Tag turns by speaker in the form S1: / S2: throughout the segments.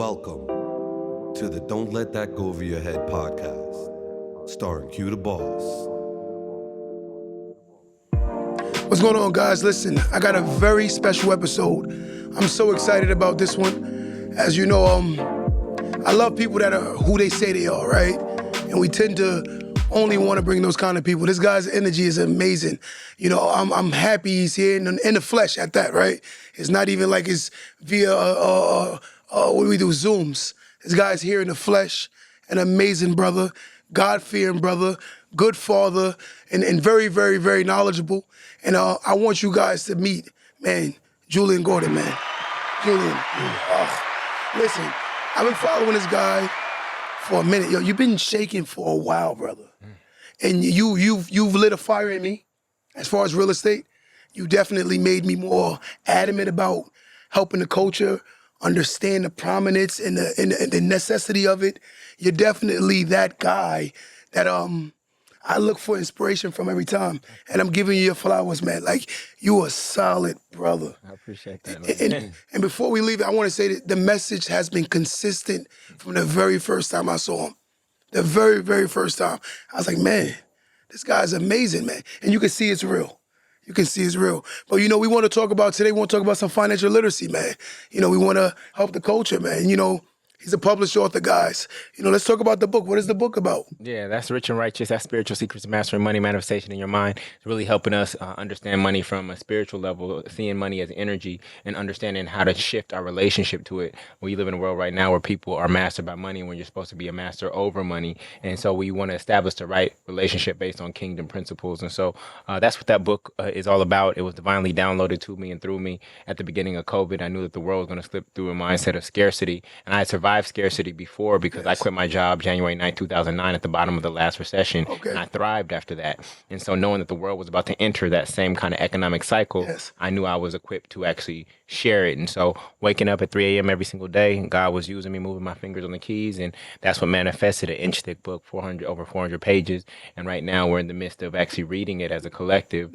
S1: Welcome to the Don't Let That Go Over Your Head podcast, starring Q the Boss.
S2: What's going on, guys? Listen, I got a very special episode. I'm so excited about this one. As you know, I love people that are who they say they are, right? And we tend to only want to bring those kind of people. This guy's energy is amazing. You know, I'm happy he's here in the flesh at that, right? It's not even like it's via, what do we do, Zooms. This guy's here in the flesh, an amazing brother, God-fearing brother, good father, and very, very, very knowledgeable. And I want you guys to meet, man, Jullien Gordon, man. Jullien. Listen, I've been following this guy for a minute. Yo, you've been shaking for a while, brother. And you've lit a fire in me as far as real estate. You definitely made me more adamant about helping the culture understand the prominence and the necessity of it. You're definitely that guy that I look for inspiration from every time. And I'm giving you your flowers, man. Like, you a solid brother.
S3: I appreciate that.
S2: And before we leave, I want to say that the message has been consistent from the very first time I saw him. The very, very first time. I was like, man, this guy's amazing, man. And you can see it's real. You can see it's real. But, you know, we want to talk about today, we want to talk about some financial literacy, man. You know, we want to help the culture, man. You know, he's a published author, guys. You know, let's talk about the book. What is the book about?
S3: Yeah, that's Rich and Righteous. That's Spiritual Secrets of Mastering Money Manifestation in Your Mind. It's really helping us understand money from a spiritual level, seeing money as energy and understanding how to shift our relationship to it. We live in a world right now where people are mastered by money when you're supposed to be a master over money. And so we want to establish the right relationship based on kingdom principles. And so that's what that book is all about. It was divinely downloaded to me and through me at the beginning of COVID. I knew that the world was going to slip through a mindset of scarcity. And I had survived scarcity before because I quit my job January 9, 2009 at the bottom of the last recession, and I thrived after that. And so knowing that the world was about to enter that same kind of economic cycle, I knew I was equipped to actually share it. And so waking up at 3 a.m. every single day, God was using me, moving my fingers on the keys, and that's what manifested an inch-thick book, over 400 pages. And right now we're in the midst of actually reading it as a collective.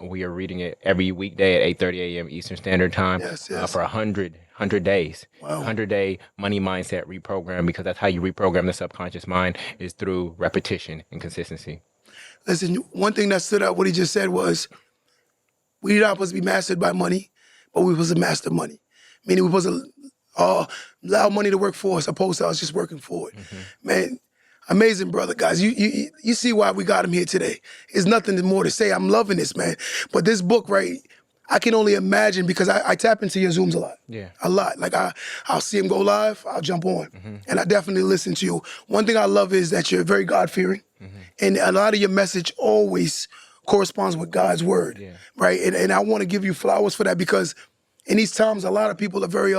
S3: We are reading it every weekday at 8:30 a.m. Eastern Standard Time for 100 days. Wow. 100-day money mindset reprogram, because that's how you reprogram the subconscious mind, is through repetition and consistency.
S2: Listen, one thing that stood out, what he just said was, we're not supposed to be mastered by money, but we're supposed to master money. Meaning we're supposed to allow money to work for us, opposed to us just working for it. Man, amazing brother, guys. You see why we got him here today. There's nothing more to say. I'm loving this, man. But this book, right, I can only imagine, because I tap into your Zooms a lot. A lot. Like, I'll see him go live, I'll jump on. And I definitely listen to you. One thing I love is that you're very God-fearing. And a lot of your message always corresponds with God's word, right? And I want to give you flowers for that, because in these times, a lot of people are very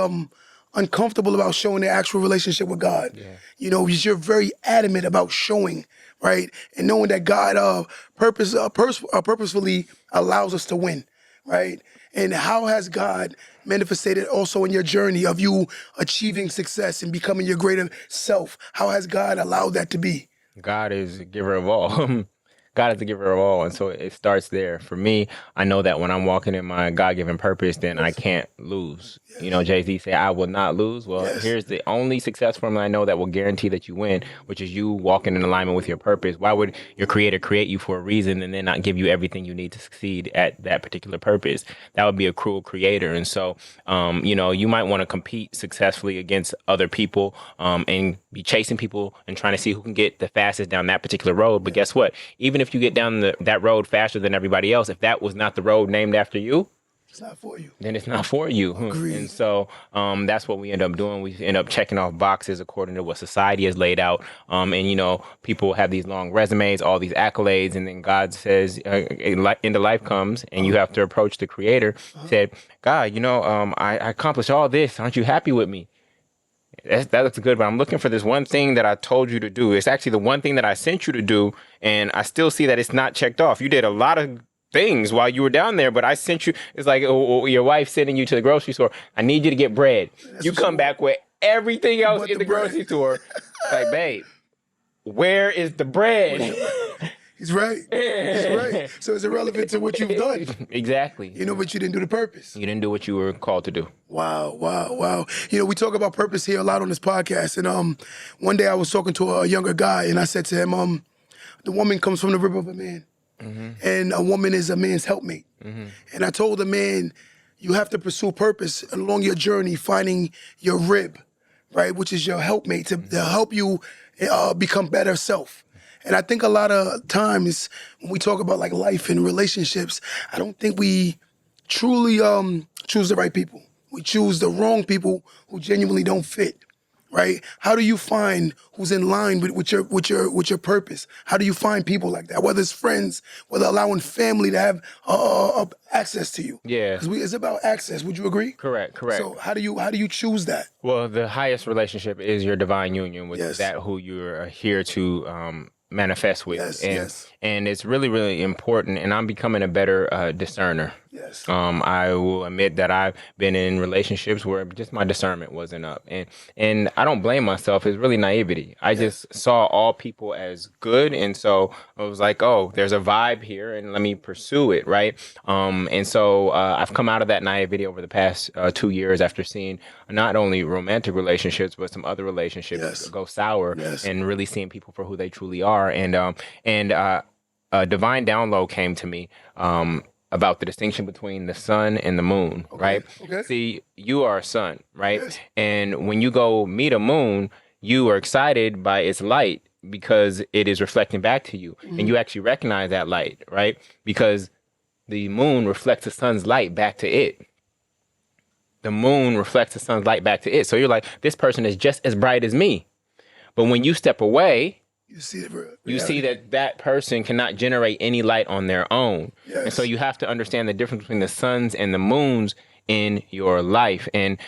S2: uncomfortable about showing their actual relationship with God. You know, you're very adamant about showing, right? And knowing that God purposefully allows us to win. Right? And how has God manifested also in your journey of you achieving success and becoming your greater self? How has God allowed that to be?
S3: God is a giver of all. God is the giver of all. And so it starts there. For me, I know that when I'm walking in my God-given purpose, then I can't lose. You know, Jay-Z say, I will not lose. Well, here's the only success formula I know that will guarantee that you win, which is you walking in alignment with your purpose. Why would your creator create you for a reason and then not give you everything you need to succeed at that particular purpose? That would be a cruel creator. And so, you know, you might want to compete successfully against other people and be chasing people and trying to see who can get the fastest down that particular road. But guess what? Even if you get down that road faster than everybody else, if that was not the road named after you,
S2: it's not for you.
S3: Then it's not for you.
S2: Agreed.
S3: And so that's what we end up doing. We end up checking off boxes according to what society has laid out. And, you know, people have these long resumes, all these accolades, and then God says, end of life comes, and you have to approach the creator, said, God, you know, I accomplished all this. Aren't you happy with me? That looks good, but I'm looking for this one thing that I told you to do. It's actually the one thing that I sent you to do, and I still see that it's not checked off. You did a lot of things while you were down there, but I sent you, it's like your wife sending you to the grocery store. I need you to get bread. You come back with everything else in the grocery store. Like, babe, where is the bread?
S2: He's right. He's right. So it's irrelevant to what you've done.
S3: Exactly.
S2: You know, but you didn't do the purpose.
S3: You didn't do what you were called to do.
S2: Wow, wow, wow. You know, we talk about purpose here a lot on this podcast. And one day I was talking to a younger guy, and I said to him, the woman comes from the rib of a man. And a woman is a man's helpmate. And I told the man, you have to pursue purpose along your journey, finding your rib, right, which is your helpmate to help you become better self. And I think a lot of times when we talk about like life and relationships, I don't think we truly choose the right people. We choose the wrong people who genuinely don't fit. Right? How do you find who's in line with your purpose? How do you find people like that? Whether it's friends, whether allowing family to have access to you.
S3: Yeah.
S2: Because it's about access. Would you agree?
S3: Correct.
S2: So how do you choose that?
S3: Well, the highest relationship is your divine union with
S2: Yes.
S3: that who you're here to manifest with.
S2: Yes,
S3: and,
S2: yes.
S3: and it's really, really important. And I'm becoming a better discerner.
S2: Yes.
S3: I will admit that I've been in relationships where just my discernment wasn't up. And I don't blame myself. It's really naivety. I just saw all people as good. And so I was like, oh, there's a vibe here and let me pursue it. Right. And so I've come out of that naivety over the past 2 years after seeing not only romantic relationships, but some other relationships go sour and really seeing people for who they truly are. And a divine download came to me about the distinction between the sun and the moon, right?
S2: Okay.
S3: See, you are a sun, right?
S2: Yes.
S3: And when you go meet a moon, you are excited by its light because it is reflecting back to you. And you actually recognize that light, right? Because the moon reflects the sun's light back to it. The moon reflects the sun's light back to it. So you're like, this person is just as bright as me. But when you step away,
S2: You see
S3: you see that person cannot generate any light on their own.
S2: Yes.
S3: And so you have to understand the difference between the suns and the moons in your life. And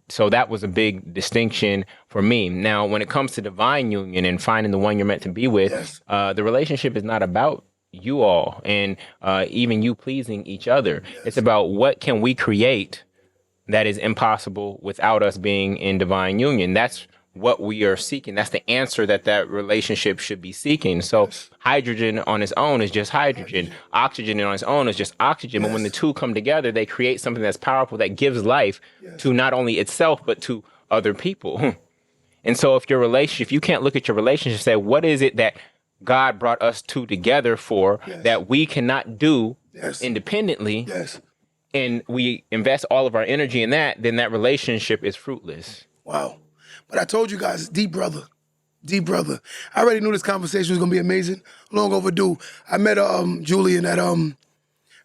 S3: so that was a big distinction for me. Now, when it comes to divine union and finding the one you're meant to be with, the relationship is not about you all and even you pleasing each other. It's about what can we create that is impossible without us being in divine union. That's what we are seeking. That's the answer that relationship should be seeking. So hydrogen on its own is just hydrogen. Oxygen on its own is just oxygen. But when the two come together, they create something that's powerful that gives life to not only itself, but to other people. And so if you can't look at your relationship and say, what is it that God brought us two together for that we cannot do independently? And we invest all of our energy in that, then that relationship is fruitless.
S2: Wow. But I told you guys, deep brother. I already knew this conversation was gonna be amazing. Long overdue. I met Jullien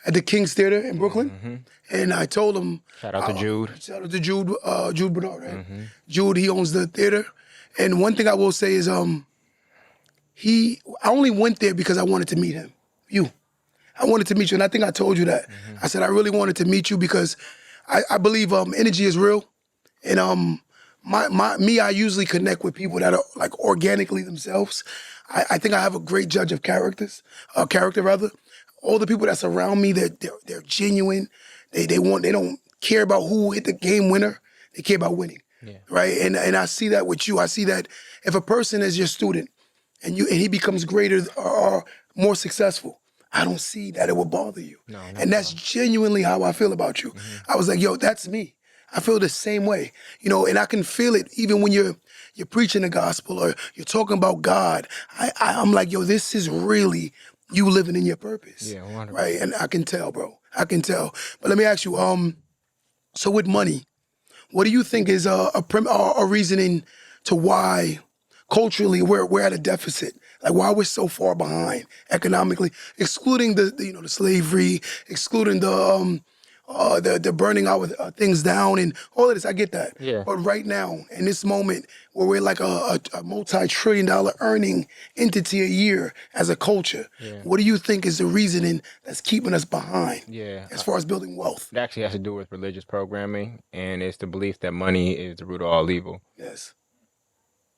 S2: at the King's Theater in Brooklyn, and I told him.
S3: Shout out to Jude.
S2: Shout out to Jude. Jude Bernard, right? Jude, he owns the theater, and one thing I will say is, I only went there because I wanted to meet him. I wanted to meet you, and I think I told you that. I said I really wanted to meet you because I believe energy is real, and I usually connect with people that are like organically themselves. I think I have a great judge of character rather. All the people that surround me, they're genuine. They don't care about who hit the game winner. They care about winning, right? And I see that with you. I see that if a person is your student and he becomes greater or more successful, I don't see that it will bother you. And that's genuinely how I feel about you. I was like, yo, that's me. I feel the same way, and I can feel it even when you're preaching the gospel or you're talking about God. I'm like, yo, this is really you living in your purpose, right? And I can tell, bro. I can tell. But let me ask you, so with money, what do you think is a reasoning to why culturally we're at a deficit? Like why we're so far behind economically, excluding the slavery, excluding the burning our things down and all of this. I get that. But right now, in this moment where we're like a multi-trillion-dollar earning entity a year as a culture, what do you think is the reasoning that's keeping us behind as far as building wealth?
S3: It actually has to do with religious programming, and it's the belief that money is the root of all evil.
S2: Yes.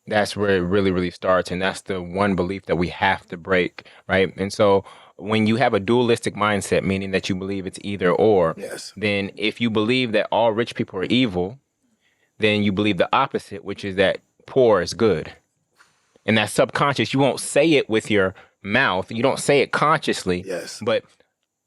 S3: That's where it really, really starts, and that's the one belief that we have to break, right? And so when you have a dualistic mindset, meaning that you believe it's either or, then if you believe that all rich people are evil, then you believe the opposite, which is that poor is good. And that's subconscious. You won't say it with your mouth. You don't say it consciously.
S2: Yes.
S3: But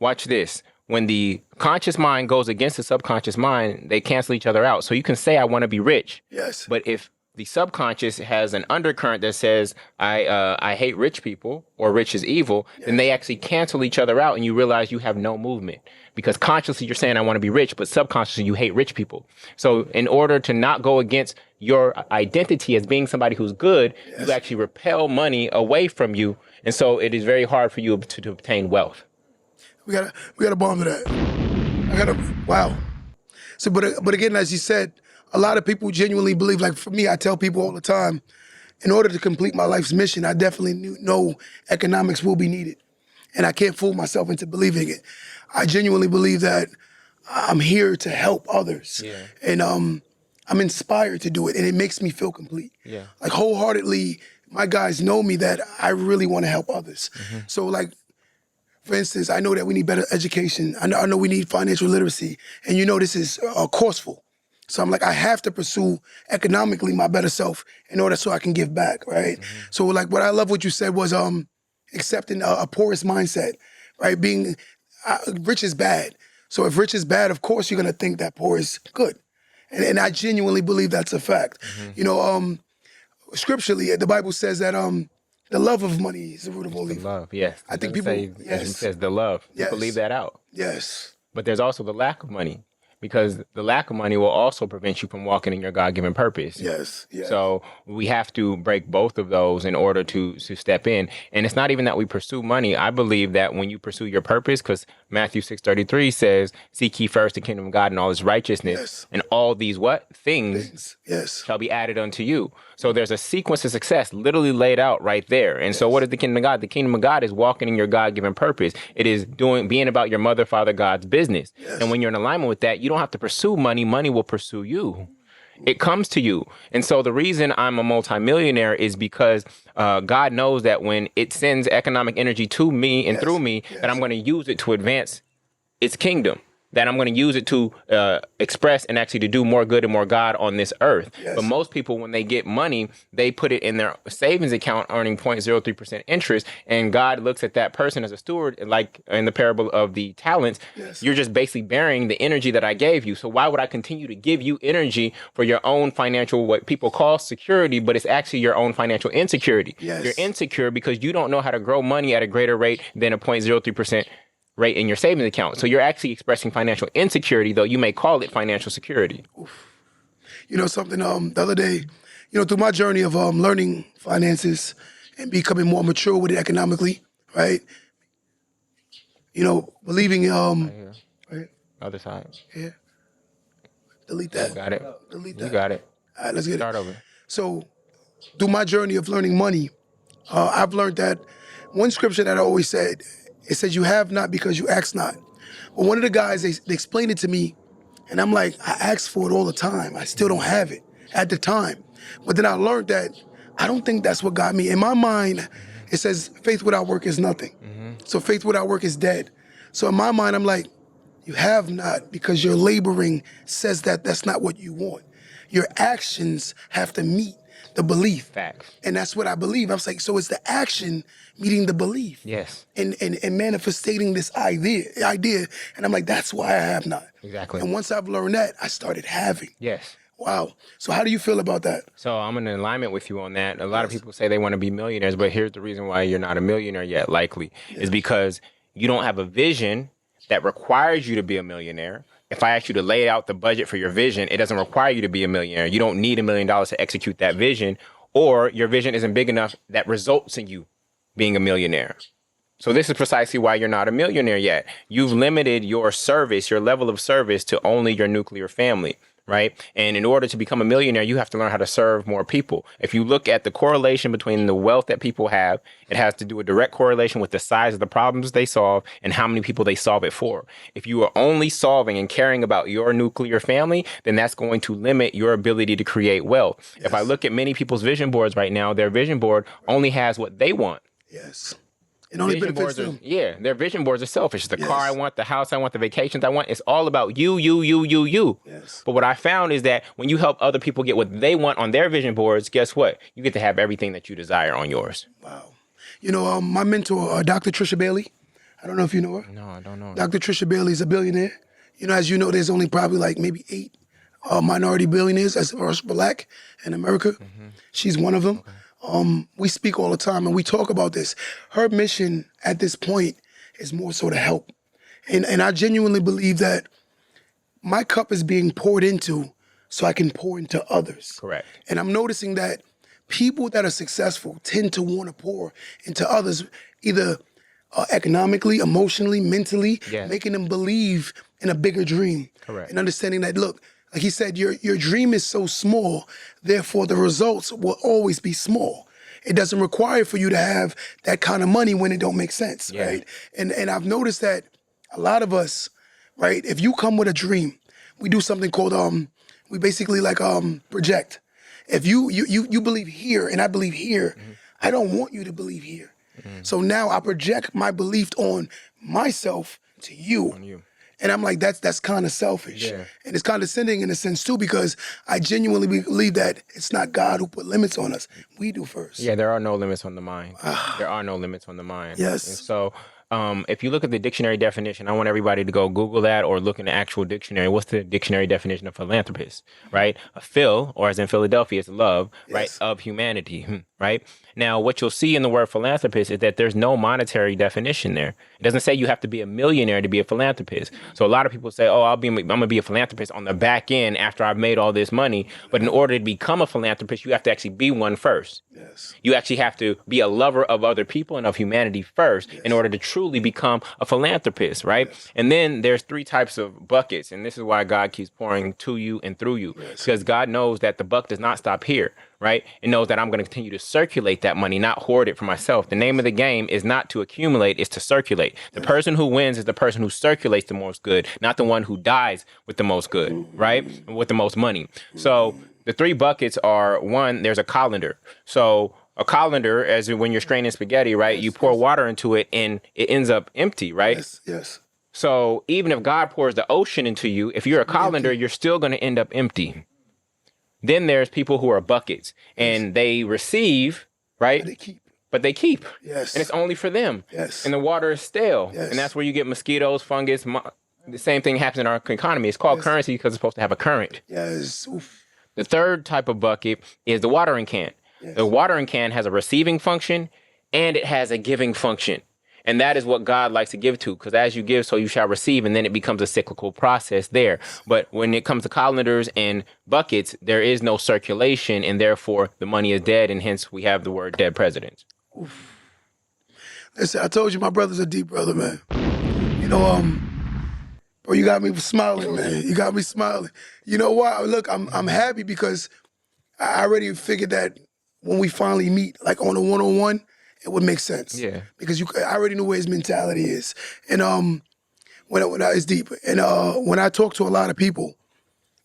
S3: watch this. When the conscious mind goes against the subconscious mind, they cancel each other out. So you can say, I want to be rich.
S2: Yes.
S3: But if the subconscious has an undercurrent that says, I hate rich people, or rich is evil, then they actually cancel each other out, and you realize you have no movement. Because consciously you're saying, I want to be rich, but subconsciously you hate rich people. So in order to not go against your identity as being somebody who's good, you actually repel money away from you. And so it is very hard for you to obtain wealth.
S2: We gotta bomb to that. Wow. So, but again, as you said, a lot of people genuinely believe, like for me, I tell people all the time, in order to complete my life's mission, I definitely know economics will be needed. And I can't fool myself into believing it. I genuinely believe that I'm here to help others. Yeah. And I'm inspired to do it, and it makes me feel complete. Yeah. Like wholeheartedly, my guys know me that I really want to help others. Mm-hmm. So like, for instance, I know that we need better education. I know we need financial literacy. And you know this is courseful. So I'm like, I have to pursue economically my better self in order so I can give back, right? Mm-hmm. So like what I love what you said was accepting a poorest mindset, right? Being rich is bad. So if rich is bad, of course you're gonna think that poor is good. And I genuinely believe that's a fact. Mm-hmm. You know, scripturally, the Bible says that the love of money is the root of all evil.
S3: Love, yes.
S2: I think people,
S3: it says the love.
S2: Yes.
S3: People leave that out.
S2: Yes.
S3: But there's also the lack of money, because the lack of money will also prevent you from walking in your God-given purpose.
S2: Yes. Yes.
S3: So we have to break both of those in order to step in. And it's not even that we pursue money. I believe that when you pursue your purpose, because Matthew 6:33 says, seek ye first the kingdom of God and all his righteousness, and all these what? Things shall be added unto you. So there's a sequence of success literally laid out right there. And so what is the kingdom of God? The kingdom of God is walking in your God-given purpose. It is being about your mother, father, God's business. And when you're in alignment with that, you don't have to pursue money. Money will pursue you. It comes to you. And so the reason I'm a multimillionaire is because God knows that when it sends economic energy to me and through me, that I'm going to use it to advance its kingdom. That I'm going to use it to express and actually to do more good and more God on this earth. Yes. But most people, when they get money, they put it in their savings account earning 0.03% interest. And God looks at that person as a steward, like in the parable of the talents. Yes. You're just basically bearing the energy that I gave you. So why would I continue to give you energy for your own financial, what people call security, but it's actually your own financial insecurity. Yes. You're insecure because you don't know how to grow money at a greater rate than a 0.03% rate in your savings account. So you're actually expressing financial insecurity, though you may call it financial security.
S2: Oof. You know something, the other day, through my journey of learning finances and becoming more mature with it economically, right? Believing, right?
S3: Other side.
S2: Yeah. Delete that.
S3: You got it.
S2: Delete that.
S3: You got it.
S2: All right, let's get
S3: Start
S2: it.
S3: over.
S2: So through my journey of learning money, I've learned that one scripture that I always said, it says, you have not because you ask not. But one of the guys, they explained it to me, and I'm like, I ask for it all the time. I still don't have it at the time. But then I learned that I don't think that's what got me. In my mind, it says faith without work is nothing. Mm-hmm. So faith without work is dead. So in my mind, I'm like, you have not because your laboring says that that's not what you want. Your actions have to meet the belief.
S3: Facts.
S2: And that's what I believe. I was like, so it's the action meeting the belief.
S3: Yes.
S2: And manifesting this idea. And I'm like, that's why I have not.
S3: Exactly.
S2: And once I've learned that, I started having.
S3: Yes.
S2: Wow. So how do you feel about that?
S3: So I'm in alignment with you on that. A lot of people say they want to be millionaires, but here's the reason why you're not a millionaire yet, likely, is because you don't have a vision that requires you to be a millionaire. If I ask you to lay out the budget for your vision, it doesn't require you to be a millionaire. You don't need $1 million to execute that vision, or your vision isn't big enough that results in you being a millionaire. So this is precisely why you're not a millionaire yet. You've limited your service, your level of service, to only your nuclear family, right? And in order to become a millionaire, you have to learn how to serve more people. If you look at the correlation between the wealth that people have, it has to do a direct correlation with the size of the problems they solve and how many people they solve it for. If you are only solving and caring about your nuclear family, then that's going to limit your ability to create wealth. Yes. If I look at many people's vision boards right now, their vision board only has what they want.
S2: Yes. It only benefits them.
S3: Their vision boards are selfish. The car I want, the house I want, the vacations I want. It's all about you. Yes. But what I found is that when you help other people get what they want on their vision boards, guess what? You get to have everything that you desire on yours.
S2: Wow. My mentor, Dr. Trisha Bailey. I don't know if you know her.
S3: No, I don't know.
S2: Dr. Trisha Bailey is a billionaire. As you know, there's only probably like maybe 8 minority billionaires as far as Black in America. She's one of them. We speak all the time and we talk about this. Her mission at this point is more so to help. And I genuinely believe that my cup is being poured into so I can pour into others.
S3: Correct.
S2: And I'm noticing that people that are successful tend to want to pour into others, either economically, emotionally, mentally,
S3: Yes.
S2: making them believe in a bigger dream.
S3: Correct.
S2: And understanding that, look, like he said, your dream is so small, therefore the results will always be small. It doesn't require for you to have that kind of money when it don't make sense,
S3: Yeah.
S2: right? And I've noticed that a lot of us, right, if you come with a dream, we do something called, we basically like project. If you believe here and I believe here, I don't want you to believe here. So now I project my belief on myself to you.
S3: On you.
S2: And I'm like, that's kind of selfish.
S3: Yeah.
S2: And it's condescending in a sense too, because I genuinely believe that it's not God who put limits on us. We do first.
S3: Yeah, there are no limits on the mind. There are no limits on the mind.
S2: Yes.
S3: And so if you look at the dictionary definition, I want everybody to go Google that or look in the actual dictionary. What's the dictionary definition of philanthropist, right? A phil, or as in Philadelphia, is love, right,
S2: Yes.
S3: of humanity, right? Now, what you'll see in the word philanthropist is that there's no monetary definition there. It doesn't say you have to be a millionaire to be a philanthropist. So a lot of people say, oh, I'm going to be a philanthropist on the back end after I've made all this money. But in order to become a philanthropist, you have to actually be one first.
S2: Yes.
S3: You actually have to be a lover of other people and of humanity first in order to truly become a philanthropist, right? And then there's 3 types of buckets. And this is why God keeps pouring to you and through you. Because God knows that the buck does not stop here, right? It knows that I'm going to continue to circulate that money, not hoard it for myself. The name of the game is not to accumulate, it's to circulate. The person who wins is the person who circulates the most good, not the one who dies with the most good, right? With the most money. So the 3 buckets are, 1, there's a colander. So a colander, as in when you're straining spaghetti, right? You pour water into it and it ends up empty, right?
S2: Yes.
S3: So even if God pours the ocean into you, if you're a colander, you're still going to end up empty. Then there's people who are buckets and they receive, right? But they keep.
S2: Yes.
S3: And it's only for them.
S2: Yes.
S3: And the water is stale.
S2: Yes.
S3: And that's where you get mosquitoes, fungus. The same thing happens in our economy. It's called currency because it's supposed to have a current.
S2: Yes. Oof.
S3: The 3rd type of bucket is the watering can.
S2: Yes.
S3: The watering can has a receiving function and it has a giving function. And that is what God likes to give to, because as you give, so you shall receive, and then it becomes a cyclical process there. But when it comes to colanders and buckets, there is no circulation, and therefore the money is dead, and hence we have the word dead presidents.
S2: Listen, I told you my brother's a deep brother, man. Bro, you got me smiling, man. You got me smiling. You know why? Look, I'm happy because I already figured that when we finally meet, like on a one-on-one, it would make sense.
S3: Yeah.
S2: Because I already know where his mentality is. And when it's deep. And when I talk to a lot of people,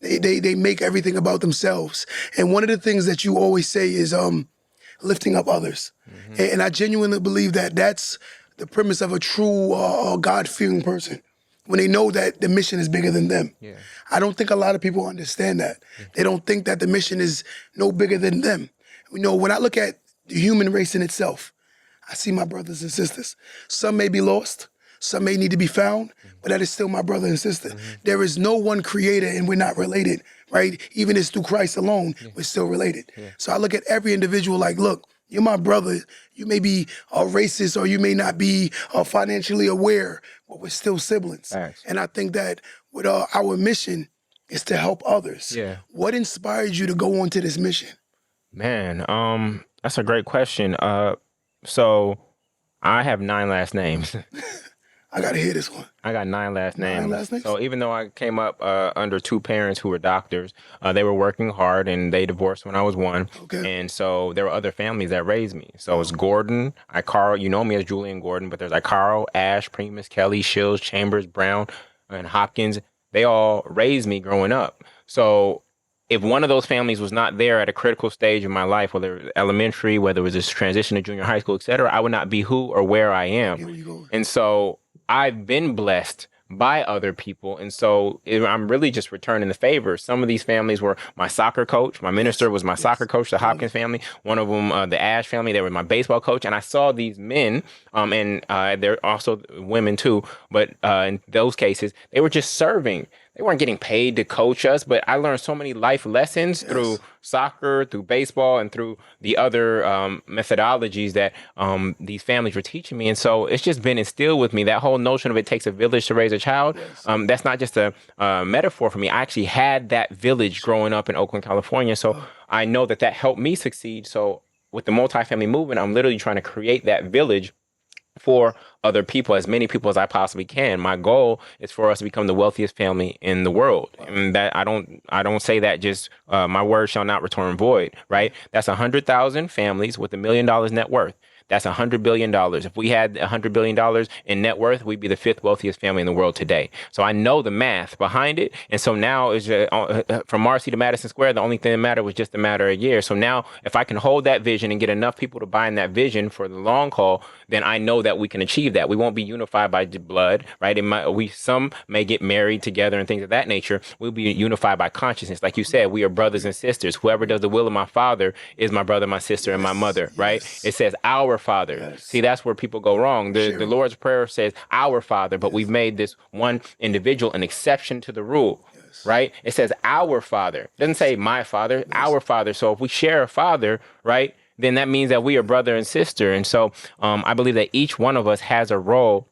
S2: they make everything about themselves. And one of the things that you always say is lifting up others. And I genuinely believe that that's the premise of a true God-fearing person. When they know that the mission is bigger than them.
S3: Yeah.
S2: I don't think a lot of people understand that. They don't think that the mission is no bigger than them. When I look at the human race in itself, I see my brothers and sisters. Some may be lost, some may need to be found, but that is still my brother and sister. There is no one creator and we're not related, right? Even if it's through Christ alone, we're still related. So I look at every individual like, look, you're my brother. You may be racist or you may not be financially aware, but we're still siblings.
S3: Thanks.
S2: And I think that with our mission is to help others.
S3: Yeah.
S2: What inspired you to go on to this mission?
S3: Man, that's a great question. So I have 9 last names.
S2: I gotta hear this one.
S3: I got 9 last names.
S2: 9 last names?
S3: So even though I came up under 2 parents who were doctors, they were working hard and they divorced when I was 1.
S2: Okay.
S3: And so there were other families that raised me. So it's Gordon, Carl, you know me as Jullien Gordon, but there's Carl, Ash, Primus, Kelly, Shields, Chambers, Brown, and Hopkins. They all raised me growing up. So if one of those families was not there at a critical stage in my life, whether it was elementary, whether it was this transition to junior high school, et cetera, I would not be who or where I am.
S2: Here we go.
S3: And so I've been blessed by other people. And so I'm really just returning the favor. Some of these families were my soccer coach. My minister was my soccer coach, the Hopkins family. One of them, the Ash family, they were my baseball coach. And I saw these men, and they're also women too, but in those cases, they were just serving. They weren't getting paid to coach us, but I learned so many life lessons through soccer, through baseball, and through the other methodologies that these families were teaching me. And so it's just been instilled with me. That whole notion of it takes a village to raise a child, that's not just a metaphor for me. I actually had that village growing up in Oakland, California. So I know that helped me succeed. So with the multifamily movement, I'm literally trying to create that village for other people, as many people as I possibly can. My goal is for us to become the wealthiest family in the world. And that I don't say that just my word shall not return void, right? That's 100,000 families with $1 million net worth. That's $100 billion. If we had $100 billion in net worth, we'd be the 5th wealthiest family in the world today. So I know the math behind it. And so now is from Marcy to Madison Square, the only thing that mattered was just a matter of a year. So now if I can hold that vision and get enough people to buy in that vision for the long haul, then I know that we can achieve that. We won't be unified by blood, right? Some may get married together and things of that nature. We'll be unified by consciousness. Like you said, we are brothers and sisters. Whoever does the will of my Father is my brother, my sister, and my mother, right? It says our Father. See, that's where people go wrong. The Lord's Prayer says our Father, but we've made this one individual an exception to the rule, right? It says our Father. It doesn't say my Father, our Father. So if we share a Father, right, then that means that we are brother and sister. And so I believe that each one of us has a role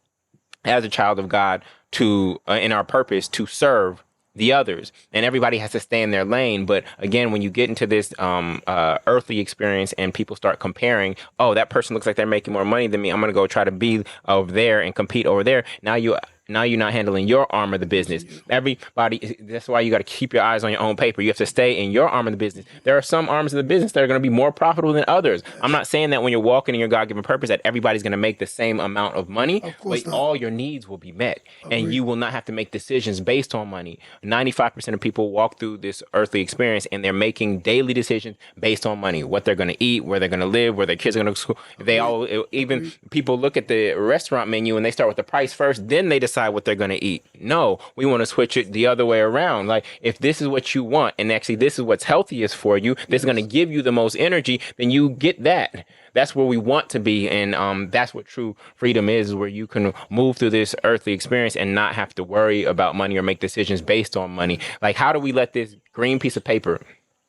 S3: as a child of God to, in our purpose, to serve the others, and everybody has to stay in their lane. But again, when you get into this earthly experience and people start comparing, oh, that person looks like they're making more money than me, I'm going to go try to be over there and compete over there. Now you're not handling your arm of the business. Everybody, that's why you got to keep your eyes on your own paper. You have to stay in your arm of the business. There are some arms of the business that are going to be more profitable than others. I'm not saying that when you're walking in your God-given purpose that everybody's going to make the same amount of money, but all your needs will be met. And you will not have to make decisions based on money. 95% of people walk through this earthly experience and they're making daily decisions based on money, what they're going to eat, where they're going to live, where their kids are going to go to school. Even people look at the restaurant menu and they start with the price first, then they decide what they're going to eat. No, we want to switch it the other way around. Like, if this is what you want, and actually this is what's healthiest for you, this is going to give you the most energy, then you get that. That's where we want to be. And that's what true freedom is, where you can move through this earthly experience and not have to worry about money or make decisions based on money. Like, how do we let this green piece of paper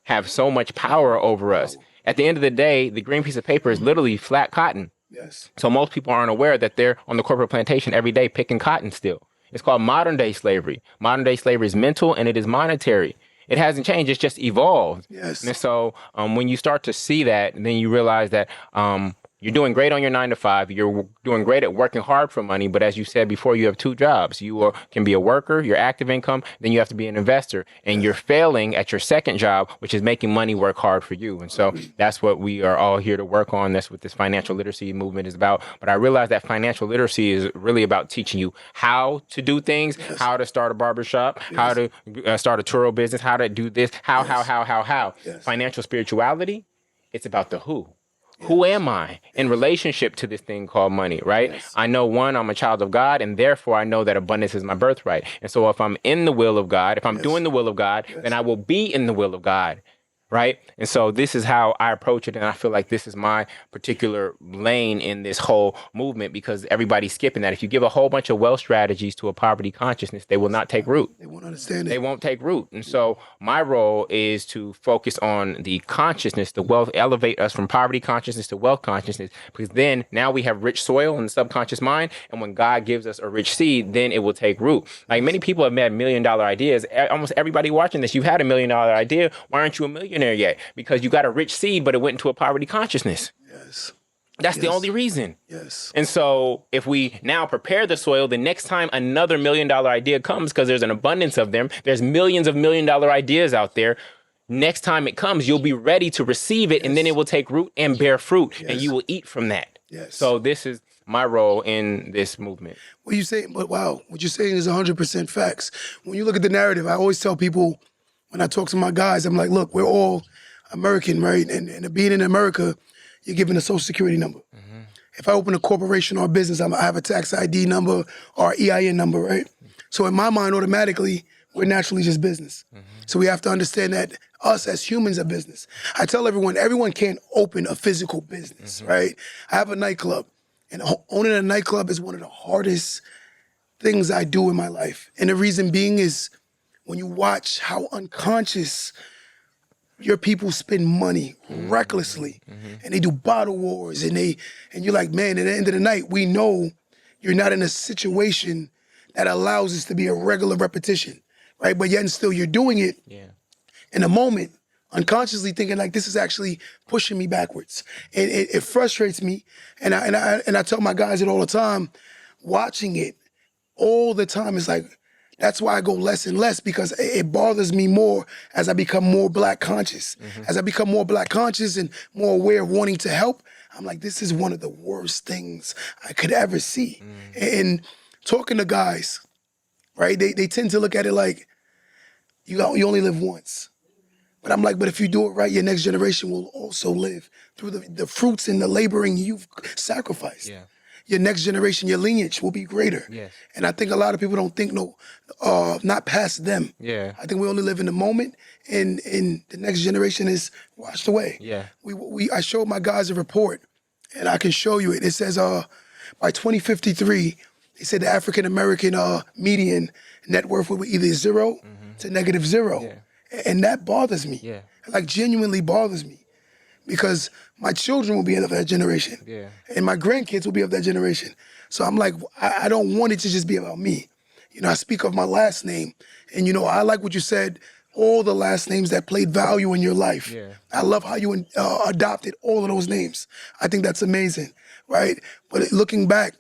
S3: have so much power over us? At the end of the day, the green piece of paper is literally flat cotton.
S2: Yes.
S3: So most people aren't aware that they're on the corporate plantation every day picking cotton still. It's called modern day slavery. Modern day slavery is mental and it is monetary. It hasn't changed. It's just evolved.
S2: Yes.
S3: And so when you start to see that, then you realize that you're doing great on your 9-to-5. You're doing great at working hard for money. But as you said before, you have two jobs. You can be a worker, your active income, then you have to be an investor. And you're failing at your second job, which is making money work hard for you. And so that's what we are all here to work on. That's what this financial literacy movement is about. But I realize that financial literacy is really about teaching you how to do things, how to start a barbershop, how to start a Turo business, how to do this, how. Financial spirituality, it's about the who. Who am I in relationship to this thing called money, right? Yes. I know, one, I'm a child of God, and therefore I know that abundance is my birthright. And so if I'm in the will of God, if I'm doing the will of God, then I will be in the will of God, right? And so this is how I approach it, and I feel like this is my particular lane in this whole movement, because everybody's skipping that. If you give a whole bunch of wealth strategies to a poverty consciousness, they will not take root.
S2: They won't understand it.
S3: They won't take root. And so my role is to focus on the consciousness, the wealth, elevate us from poverty consciousness to wealth consciousness, because then now we have rich soil in the subconscious mind, and when God gives us a rich seed, then it will take root. Like, many people have had $1 million ideas. Almost everybody watching this, you've had $1 million idea. Why aren't you a millionaire yet? Because you got a rich seed, but it went into a poverty consciousness.
S2: Yes.
S3: That's the only reason.
S2: Yes.
S3: And so if we now prepare the soil, the next time another $1 million idea comes, because there's an abundance of them, there's millions of $1 million ideas out there. Next time it comes, you'll be ready to receive it, and then it will take root and bear fruit, and you will eat from that.
S2: Yes.
S3: So this is my role in this movement.
S2: What you're saying is 100% facts. When you look at the narrative, I always tell people, when I talk to my guys, I'm like, look, we're all American, right? And being in America, you're given a social security number. Mm-hmm. If I open a corporation or a business, I have a tax ID number or EIN number, right? So in my mind, automatically, we're naturally just business. So we have to understand that us as humans are business. I tell everyone can't open a physical business, right? I have a nightclub, and owning a nightclub is one of the hardest things I do in my life. And the reason being is when you watch how unconscious your people spend money recklessly, and they do bottle wars, and you're like, man, at the end of the night, we know you're not in a situation that allows this to be a regular repetition, right? But yet and still you're doing it in a moment, unconsciously thinking like, this is actually pushing me backwards. And it frustrates me. And I tell my guys it all the time, watching it all the time, it's like, that's why I go less and less, because it bothers me more as I become more Black conscious. As I become more Black conscious and more aware of wanting to help, I'm like, this is one of the worst things I could ever see. And talking to guys, right, they tend to look at it like, you only live once. But I'm like, but if you do it right, your next generation will also live through the fruits and the laboring you've sacrificed. Your next generation, your lineage will be greater. And I think a lot of people don't think not past them. I think we only live in the moment, and the next generation is washed away. I showed my guys a report, and I can show you it. It says by 2053, they said the African American median net worth will be either 0 to -0. And that bothers me. Like, genuinely bothers me. Because my children will be of that generation. And my grandkids will be of that generation. So I'm like, I don't want it to just be about me. You know, I speak of my last name. And, you know, I like what you said, all the last names that played value in your life. I love how you adopted all of those names. I think that's amazing, right? But looking back,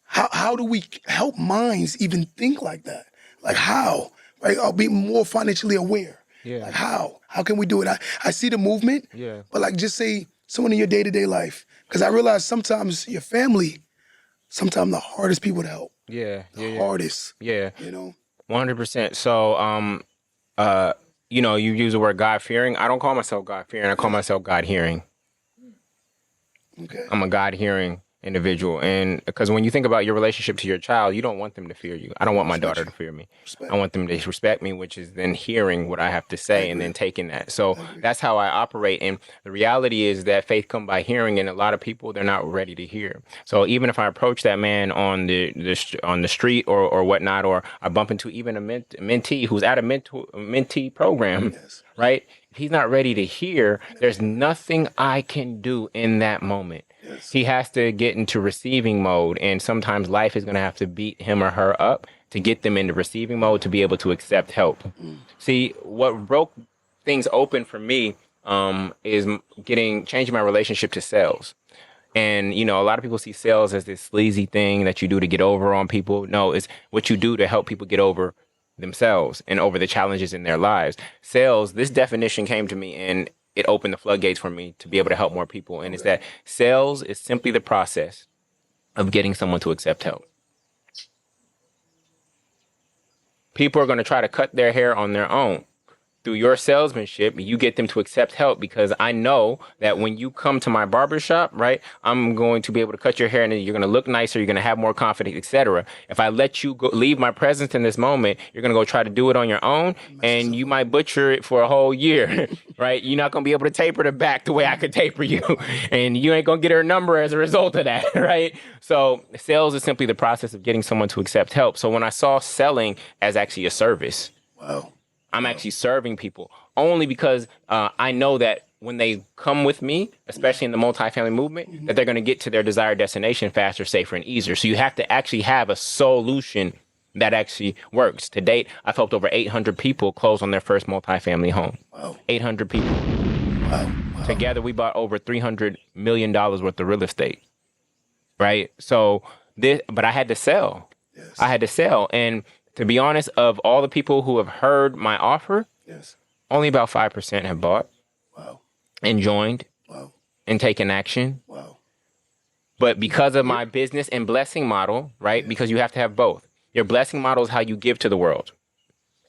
S2: how do we help minds even think like that? Like, how? Right? I'll be more financially aware. Like, how? How can we do it? I see the movement, but like, just say someone in your day-to-day life. Because I realize sometimes your family, sometimes the hardest people to help. The hardest. You know?
S3: 100%. So, you know, you use the word God-fearing. I don't call myself God-fearing. I call myself God-hearing. I'm a God-hearing individual. And because when you think about your relationship to your child, you don't want them to fear you. I don't want my daughter to fear me. I want them to respect me, which is then hearing what I have to say and then taking that. So that's how I operate. And the reality is that faith comes by hearing, and a lot of people, they're not ready to hear. So even if I approach that man on the street or whatnot, or I bump into even a mentee who's at a mentee program, right? If he's not ready to hear, there's nothing I can do in that moment. He has to get into receiving mode, and sometimes life is going to have to beat him or her up to get them into receiving mode to be able to accept help. See, what broke things open for me is changing my relationship to sales. And, you know, a lot of people see sales as this sleazy thing that you do to get over on people. No, it's what you do to help people get over themselves and over the challenges in their lives. Sales, this definition came to me, and it opened the floodgates for me to be able to help more people. And it's that sales is simply the process of getting someone to accept help. People are going to try to cut their hair on their own. Through your salesmanship, you get them to accept help, because I know that when you come to my barbershop, right, I'm going to be able to cut your hair, and you're going to look nicer, you're going to have more confidence, etc. If I let you leave my presence in this moment, you're going to go try to do it on your own, and you might butcher it for a whole year, right? You're not going to be able to taper the back the way I could taper you, and you ain't going to get her number as a result of that, right? So sales is simply the process of getting someone to accept help. So when I saw selling as actually a service, I'm actually serving people only because I know that when they come with me, especially in the multifamily movement, that they're going to get to their desired destination faster, safer, and easier. So you have to actually have a solution that actually works. To date, I've helped over 800 people close on their first multifamily home. 800 people. Together, we bought over $300 million worth of real estate. Right? So but I had to sell. I had to sell. And to be honest, of all the people who have heard my offer, only about 5% have bought and joined and taken action. But because of my business and blessing model, right? Because you have to have both. Your blessing model is how you give to the world.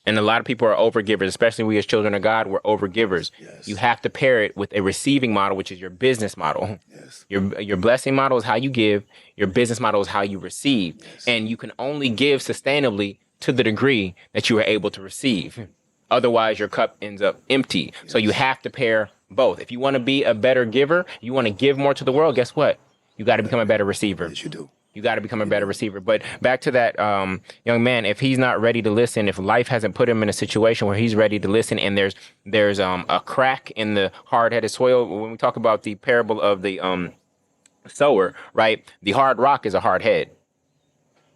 S3: And a lot of people are overgivers, especially we as children of God, we're overgivers. You have to pair it with a receiving model, which is your business model. Your blessing model is how you give. Your business model is how you receive. And you can only give sustainably to the degree that you are able to receive. Otherwise, your cup ends up empty. So you have to pair both. If you want to be a better giver, you want to give more to the world, guess what? You got to become a better receiver.
S2: Yes, you do.
S3: You got to become a better receiver. But back to that young man, if he's not ready to listen, if life hasn't put him in a situation where he's ready to listen, and there's a crack in the hard-headed soil, when we talk about the parable of the sower, right? The hard rock is a hard head.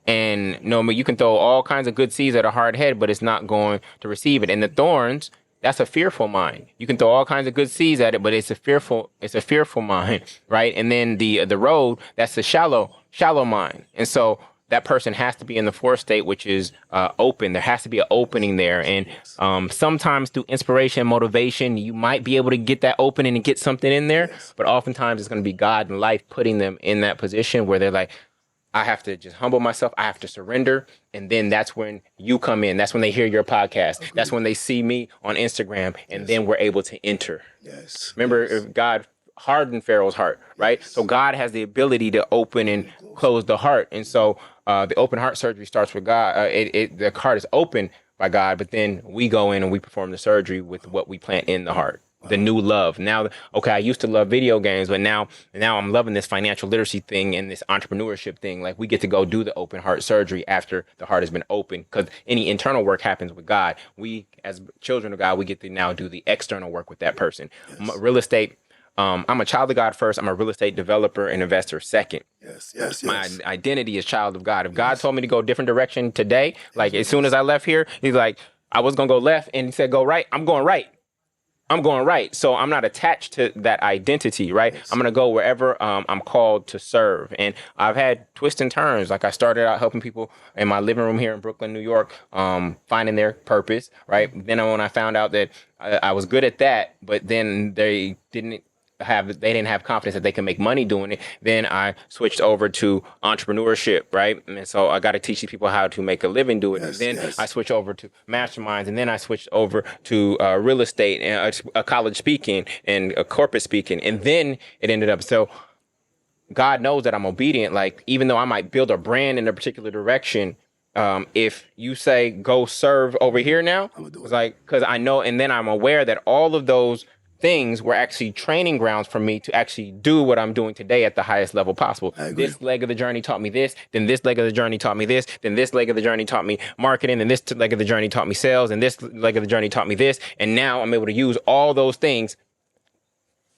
S3: And you can throw all kinds of good seeds at a hard head, but it's not going to receive it. And the thorns, that's a fearful mind. You can throw all kinds of good seeds at it, but it's a fearful mind, right? And then the road, that's the shallow mind. And so that person has to be in the fourth state, which is open. There has to be an opening there. And sometimes through inspiration and motivation, you might be able to get that opening and get something in there. But oftentimes it's going to be God and life putting them in that position where they're like, I have to just humble myself. I have to surrender. And then that's when you come in. That's when they hear your podcast. Agreed. That's when they see me on Instagram. And then we're able to enter. Yes. Remember, if God hardened Pharaoh's heart, right? Yes. So God has the ability to open and close the heart. And so the open heart surgery starts with God. The heart is open by God, but then we go in and we perform the surgery with what we plant in the heart. The new love. Now, okay, I used to love video games, but now I'm loving this financial literacy thing and this entrepreneurship thing. Like, we get to go do the open heart surgery after the heart has been opened, because any internal work happens with God. We, as children of God, we get to now do the external work with that person. Yes. Real estate. I'm a child of God first. I'm a real estate developer and investor second. Yes. My identity is child of God. If God told me to go a different direction today, like as soon as I left here, he's like, I was going to go left, and he said, go right. I'm going right. So I'm not attached to that identity, right? Yes. I'm going to go wherever I'm called to serve. And I've had twists and turns. Like, I started out helping people in my living room here in Brooklyn, New York, finding their purpose, right? Then when I found out that I was good at that, but then they didn't have confidence that they can make money doing it, then I switched over to entrepreneurship, right? And so I got to teach these people how to make a living doing it. And then I switched over to masterminds, and then I switched over to real estate and college speaking and corporate speaking. And then it ended up, so God knows that I'm obedient. Like, even though I might build a brand in a particular direction, if you say, go serve over here now, it's like, because I know, and then I'm aware that all of those things were actually training grounds for me to actually do what I'm doing today at the highest level possible. This leg of the journey taught me this, then this leg of the journey taught me this, then this leg of the journey taught me marketing, and this leg of the journey taught me sales, and this leg of the journey taught me this, and now I'm able to use all those things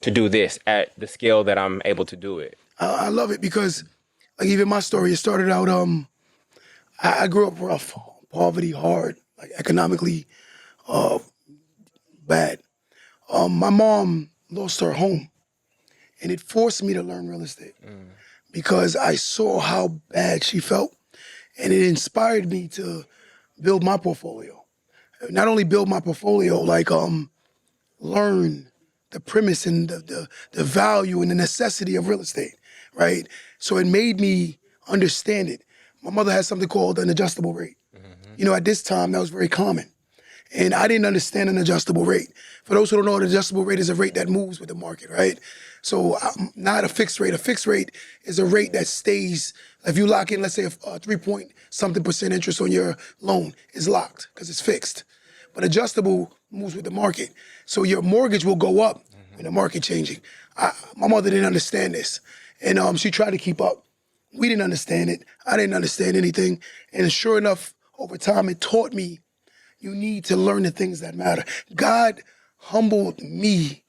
S3: to do this at the scale that I'm able to do it.
S2: I love it, because like, even my story, it started out, I grew up rough, poverty, hard, like economically bad. My mom lost her home, and it forced me to learn real estate because I saw how bad she felt, and it inspired me to build my portfolio. Not only build my portfolio, like learn the premise and the value and the necessity of real estate, right? So it made me understand it. My mother has something called an adjustable rate. You know, at this time, that was very common. And I didn't understand an adjustable rate. For those who don't know, an adjustable rate is a rate that moves with the market, right? So not a fixed rate. A fixed rate is a rate that stays. If you lock in, let's say, a 3-point-something% interest on your loan, is locked because it's fixed. But adjustable moves with the market. So your mortgage will go up when the market changing. My mother didn't understand this. And she tried to keep up. We didn't understand it. I didn't understand anything. And sure enough, over time, it taught me you need to learn the things that matter. God humbled me,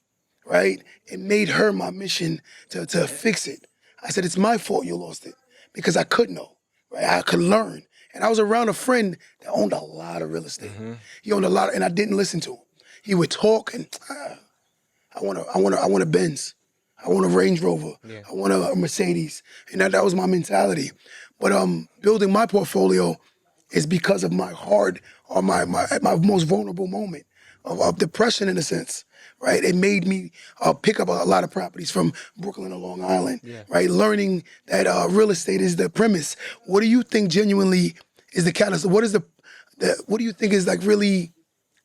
S2: right? And made her my mission to fix it. I said, it's my fault you lost it, because I could know, right? I could learn. And I was around a friend that owned a lot of real estate. He owned a lot, and I didn't listen to him. He would talk, and I want a Benz. I want a Range Rover. Yeah. I want a Mercedes. And that was my mentality. But building my portfolio is because of my hard, or my most vulnerable moment of depression, in a sense, right? It made me pick up a lot of properties from Brooklyn to Long Island, right? Learning that real estate is the premise. What do you think genuinely is the catalyst? What do you think is like really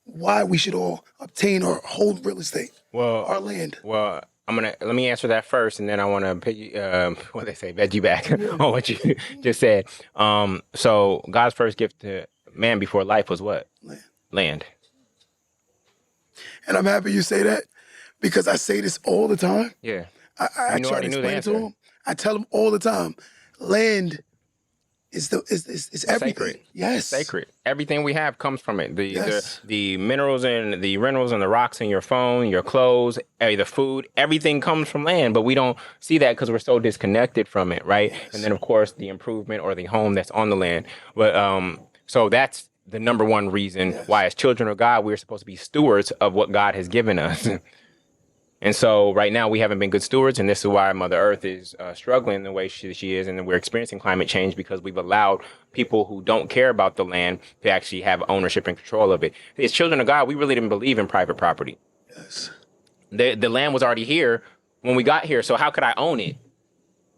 S2: why we should all obtain or hold real estate, our land?
S3: Well, let me answer that first, and then I want to what they say, veggie back on what you just said. So God's first gift to man before life was what?
S2: Land.
S3: Land.
S2: And I'm happy you say that because I say this all the time.
S3: Yeah.
S2: I try to explain it to them. I tell them all the time, land is everything.
S3: Sacred.
S2: Yes.
S3: It's sacred. Everything we have comes from it.
S2: Yes.
S3: The minerals and the minerals and the rocks in your phone, your clothes, the food, everything comes from land, but we don't see that because we're so disconnected from it, right?
S2: Yes.
S3: And then of course the improvement or the home that's on the land. But so that's the number one reason why as children of God, we're supposed to be stewards of what God has given us. And so right now we haven't been good stewards, and this is why Mother Earth is struggling the way she is, and we're experiencing climate change because we've allowed people who don't care about the land to actually have ownership and control of it. As children of God, we really didn't believe in private property.
S2: Yes.
S3: The land was already here when we got here, so how could I own it?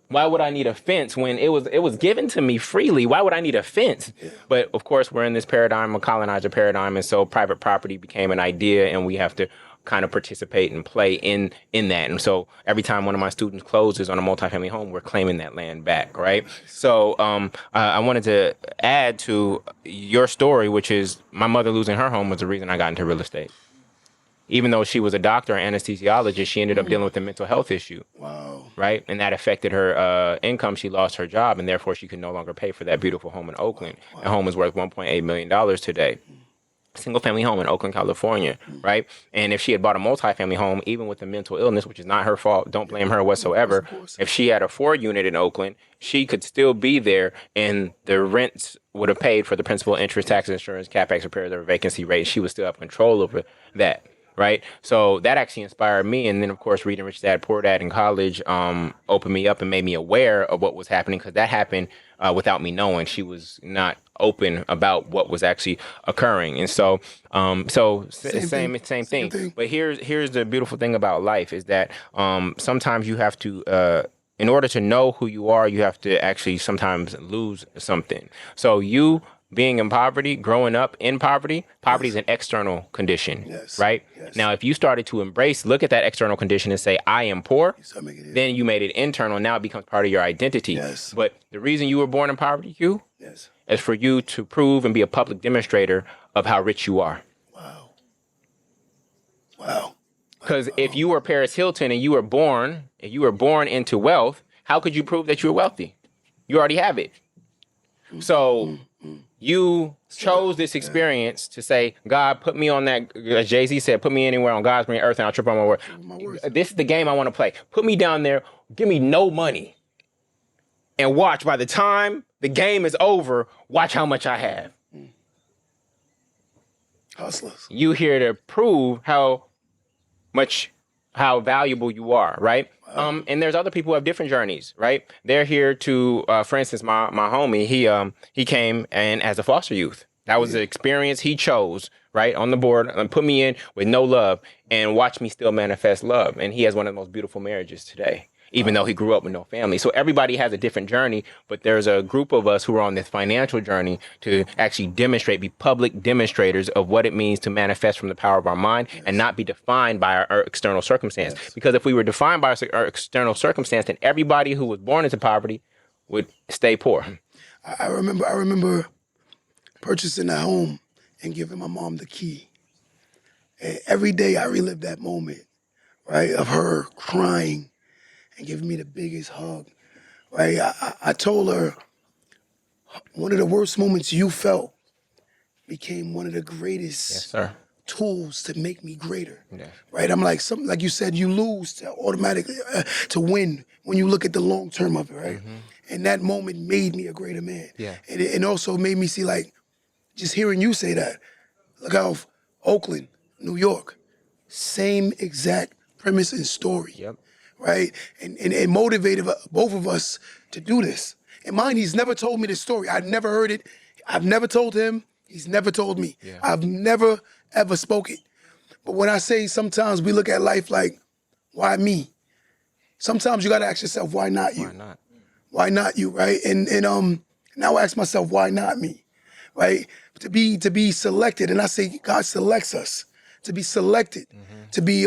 S3: Why would I need a fence when it was given to me freely? Why would I need a fence? Yeah. But of course, we're in this paradigm, a colonizer paradigm, and so private property became an idea, and we have to kind of participate and play in that. And so every time one of my students closes on a multifamily home, we're claiming that land back, right? So I wanted to add to your story, which is my mother losing her home was the reason I got into real estate. Even though she was a doctor and anesthesiologist, she ended up dealing with a mental health issue. Wow. Right? And that affected her income. She lost her job, and therefore she could no longer pay for that beautiful home in Oakland. Wow. The home is worth $1.8 million today. Single family home in Oakland, California, right? And if she had bought a multifamily home, even with a mental illness, which is not her fault, don't blame her whatsoever. Of course. If she had a 4-unit in Oakland, she could still be there, and the rents would have paid for the principal, interest, taxes, insurance, capex, repairs, or vacancy rate. She would still have control over that. Right. So that actually inspired me. And then, of course, reading Rich Dad, Poor Dad in college opened me up and made me aware of what was happening, because that happened without me knowing. She was not open about what was actually occurring. And so same thing. But here's the beautiful thing about life is that sometimes you have to in order to know who you are, you have to actually sometimes lose something. So you being in poverty, growing up in poverty is an external condition, right? Yes. Now, if you started to look at that external condition and say, I am poor, then you made it internal. Now it becomes part of your identity. Yes. But the reason you were born in poverty, is for you to prove and be a public demonstrator of how rich you are. Wow. Because if you were Paris Hilton and you were born into wealth, how could you prove that you were wealthy? You already have it. So you chose this experience to say, God, put me on that, as Jay-Z said, put me anywhere on God's green earth and I'll trip on my word. This is the game I want to play. Put me down there, give me no money. And watch, by the time the game is over, watch how much I have.
S2: Hustlers. You
S3: here to prove how valuable you are, right? And there's other people who have different journeys, right? They're here to, for instance, my homie, he came in as a foster youth. That was the experience he chose, right, on the board, and put me in with no love and watch me still manifest love. And he has one of the most beautiful marriages today, even though he grew up with no family. So everybody has a different journey, but there's a group of us who are on this financial journey to actually be public demonstrators of what it means to manifest from the power of our mind and not be defined by our external circumstance. Because if we were defined by our external circumstance, then everybody who was born into poverty would stay poor.
S2: I remember purchasing a home and giving my mom the key. And every day I relive that moment, right, of her crying and giving me the biggest hug, right? I told her one of the worst moments you felt became one of the greatest tools to make me greater, right? I'm like, like you said, you lose to automatically to win when you look at the long term of it, right? Mm-hmm. And that moment made me a greater man. Yeah. And it also made me see, like, just hearing you say that, look how Oakland, New York, same exact premise and story. Yep. Right? And it motivated both of us to do this. And mind, he's never told me this story. I've never heard it. I've never told him. He's never told me. Yeah. I've never, ever spoke it. But when I say sometimes we look at life like, why me? Sometimes you got to ask yourself, why not you? Why not? Why not you, right? And now I ask myself, why not me? Right? To be selected. And I say, God selects us to be selected, to be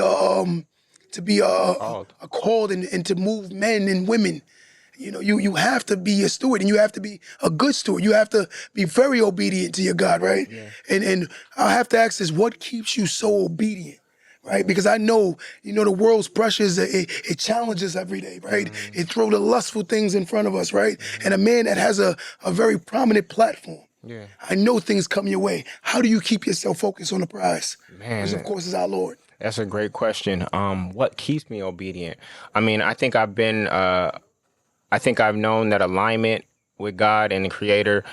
S2: called and to move men and women, You know, you have to be a steward, and you have to be a good steward. You have to be very obedient to your God, right?
S3: Yeah.
S2: And I have to ask this: what keeps you so obedient? Right, because I know, you know, the world's pressures, it challenges every day, right? It throws the lustful things in front of us, right? And a man that has a very prominent platform,
S3: Yeah.
S2: I know things come your way. How do you keep yourself focused on the prize?
S3: Man,
S2: Which, of course, is our Lord.
S3: that's a great question. What keeps me obedient? I mean, I think I've known that alignment with God and the Creator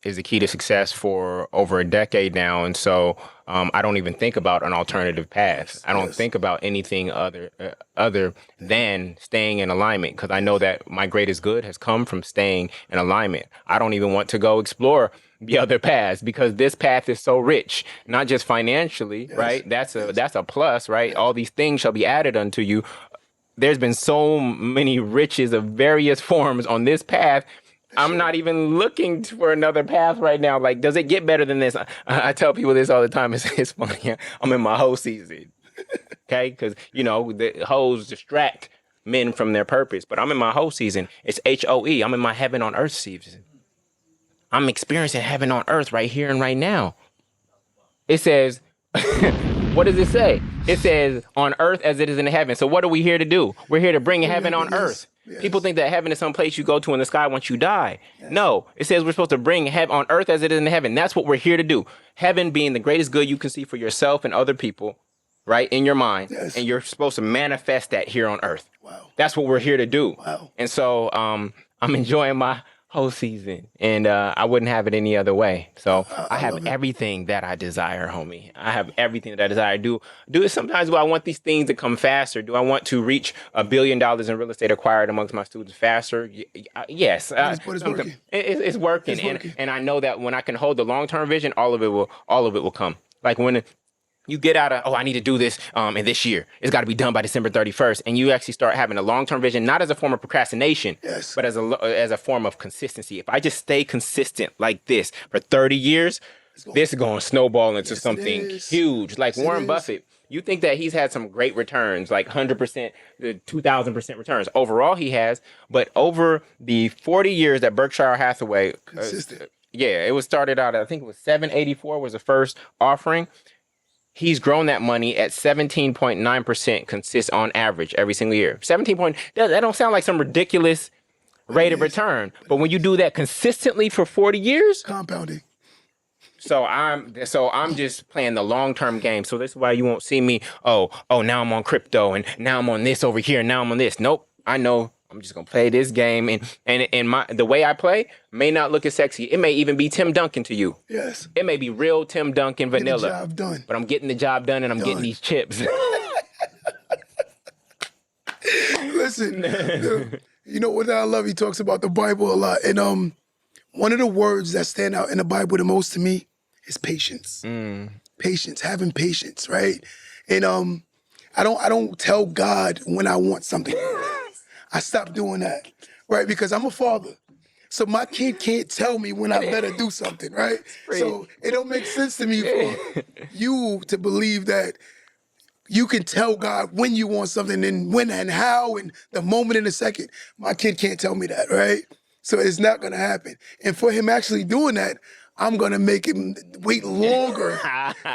S3: is the key to success for over a decade now, and so I don't even think about an alternative path. I don't think about anything other than staying in alignment, because I know that my greatest good has come from staying in alignment. I don't even want to go explore the other paths, because this path is so rich, not just financially, right? That's a plus, right? All these things shall be added unto you. There's been so many riches of various forms on this path. I'm not even looking for another path right now. Like, does it get better than this? I tell people this all the time. It's funny. I'm in my hoe season, okay? Because, you know, the hoes distract men from their purpose. But I'm in my hoe season. It's HOE. I'm in my heaven on earth season. I'm experiencing heaven on earth right here and right now. It says, what does it say? It says, on earth as it is in heaven. So what are we here to do? We're here to bring heaven on earth. Yes. People think that heaven is some place you go to in the sky once you die. Yes. No, it says we're supposed to bring heaven on earth as it is in heaven. That's what we're here to do. Heaven being the greatest good you can see for yourself and other people, right, in your mind. Yes. And you're supposed to manifest that here on earth. Wow. That's what we're here to do. Wow. And so I'm enjoying my whole season, and I wouldn't have it any other way. So I have everything that I desire, homie. I have everything that I desire. Do it sometimes. Do I want these things to come faster? Do I want to reach $1 billion in real estate acquired amongst my students faster? Yes.
S2: But it's working.
S3: It's working. It's working. And I know that when I can hold the long-term vision, all of it will come. Like when you get out of, I need to do this in this year. It's got to be done by December 31st. And you actually start having a long-term vision, not as a form of procrastination, yes, but as a form of consistency. If I just stay consistent like this for 30 years, this is going to snowball into something huge. Like Warren Buffett, you think that he's had some great returns, like 100%, 2,000% returns. Overall, he has. But over the 40 years that Berkshire Hathaway, it was started out, I think it was 784 was the first offering. He's grown that money at 17.9% consist on average every single year. 17 that don't sound like some ridiculous rate of return, but when you do that consistently for 40 years,
S2: compounding.
S3: So I'm just playing the long-term game. So this is why you won't see me, now I'm on crypto and now I'm on this over here, now I'm on this. Nope. I know I'm just gonna play this game, and the way I play may not look as sexy. It may even be Tim Duncan to you.
S2: Yes.
S3: It may be real Tim Duncan vanilla.
S2: Get the job done.
S3: But I'm getting the job done, and I'm getting these chips.
S2: Listen, you know what I love? He talks about the Bible a lot, and one of the words that stand out in the Bible the most to me is patience. Patience, having patience, right? And I don't tell God when I want something. I stopped doing that, right? Because I'm a father. So my kid can't tell me when I better do something, right? So it don't make sense to me for you to believe that you can tell God when you want something and when and how and the moment and the second. My kid can't tell me that, right? So it's not gonna happen. And for him actually doing that, I'm gonna make him wait longer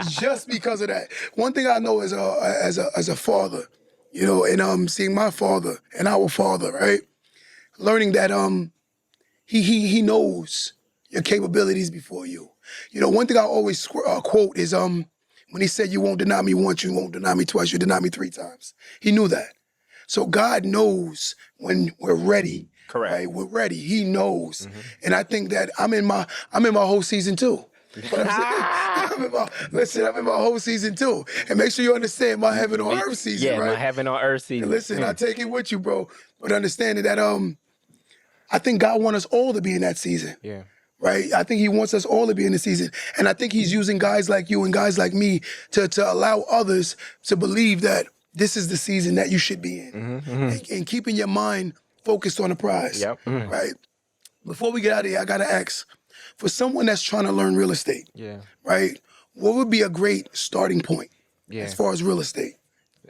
S2: just because of that. One thing I know as a father, you know, and seeing my father and our father, right? Learning that he knows your capabilities before you. You know, one thing I always quote is when he said, "You won't deny me once, you won't deny me twice, you deny me 3 times." He knew that. So God knows when we're ready.
S3: Correct. Right?
S2: We're ready. He knows. Mm-hmm. And I think that I'm in my whole season too. But I'm in my whole season too. And make sure you understand my heaven on earth season, right?
S3: Yeah, my heaven on earth season.
S2: And listen, I take it with you, bro. But understanding that I think God wants us all to be in that season.
S3: Yeah.
S2: Right? I think he wants us all to be in the season. And I think he's using guys like you and guys like me to allow others to believe that this is the season that you should be in. Mm-hmm, mm-hmm. And keeping your mind focused on the prize.
S3: Yep. Mm-hmm.
S2: Right? Before we get out of here, I gotta ask, for someone that's trying to learn real estate, right? What would be a great starting point as far as real estate?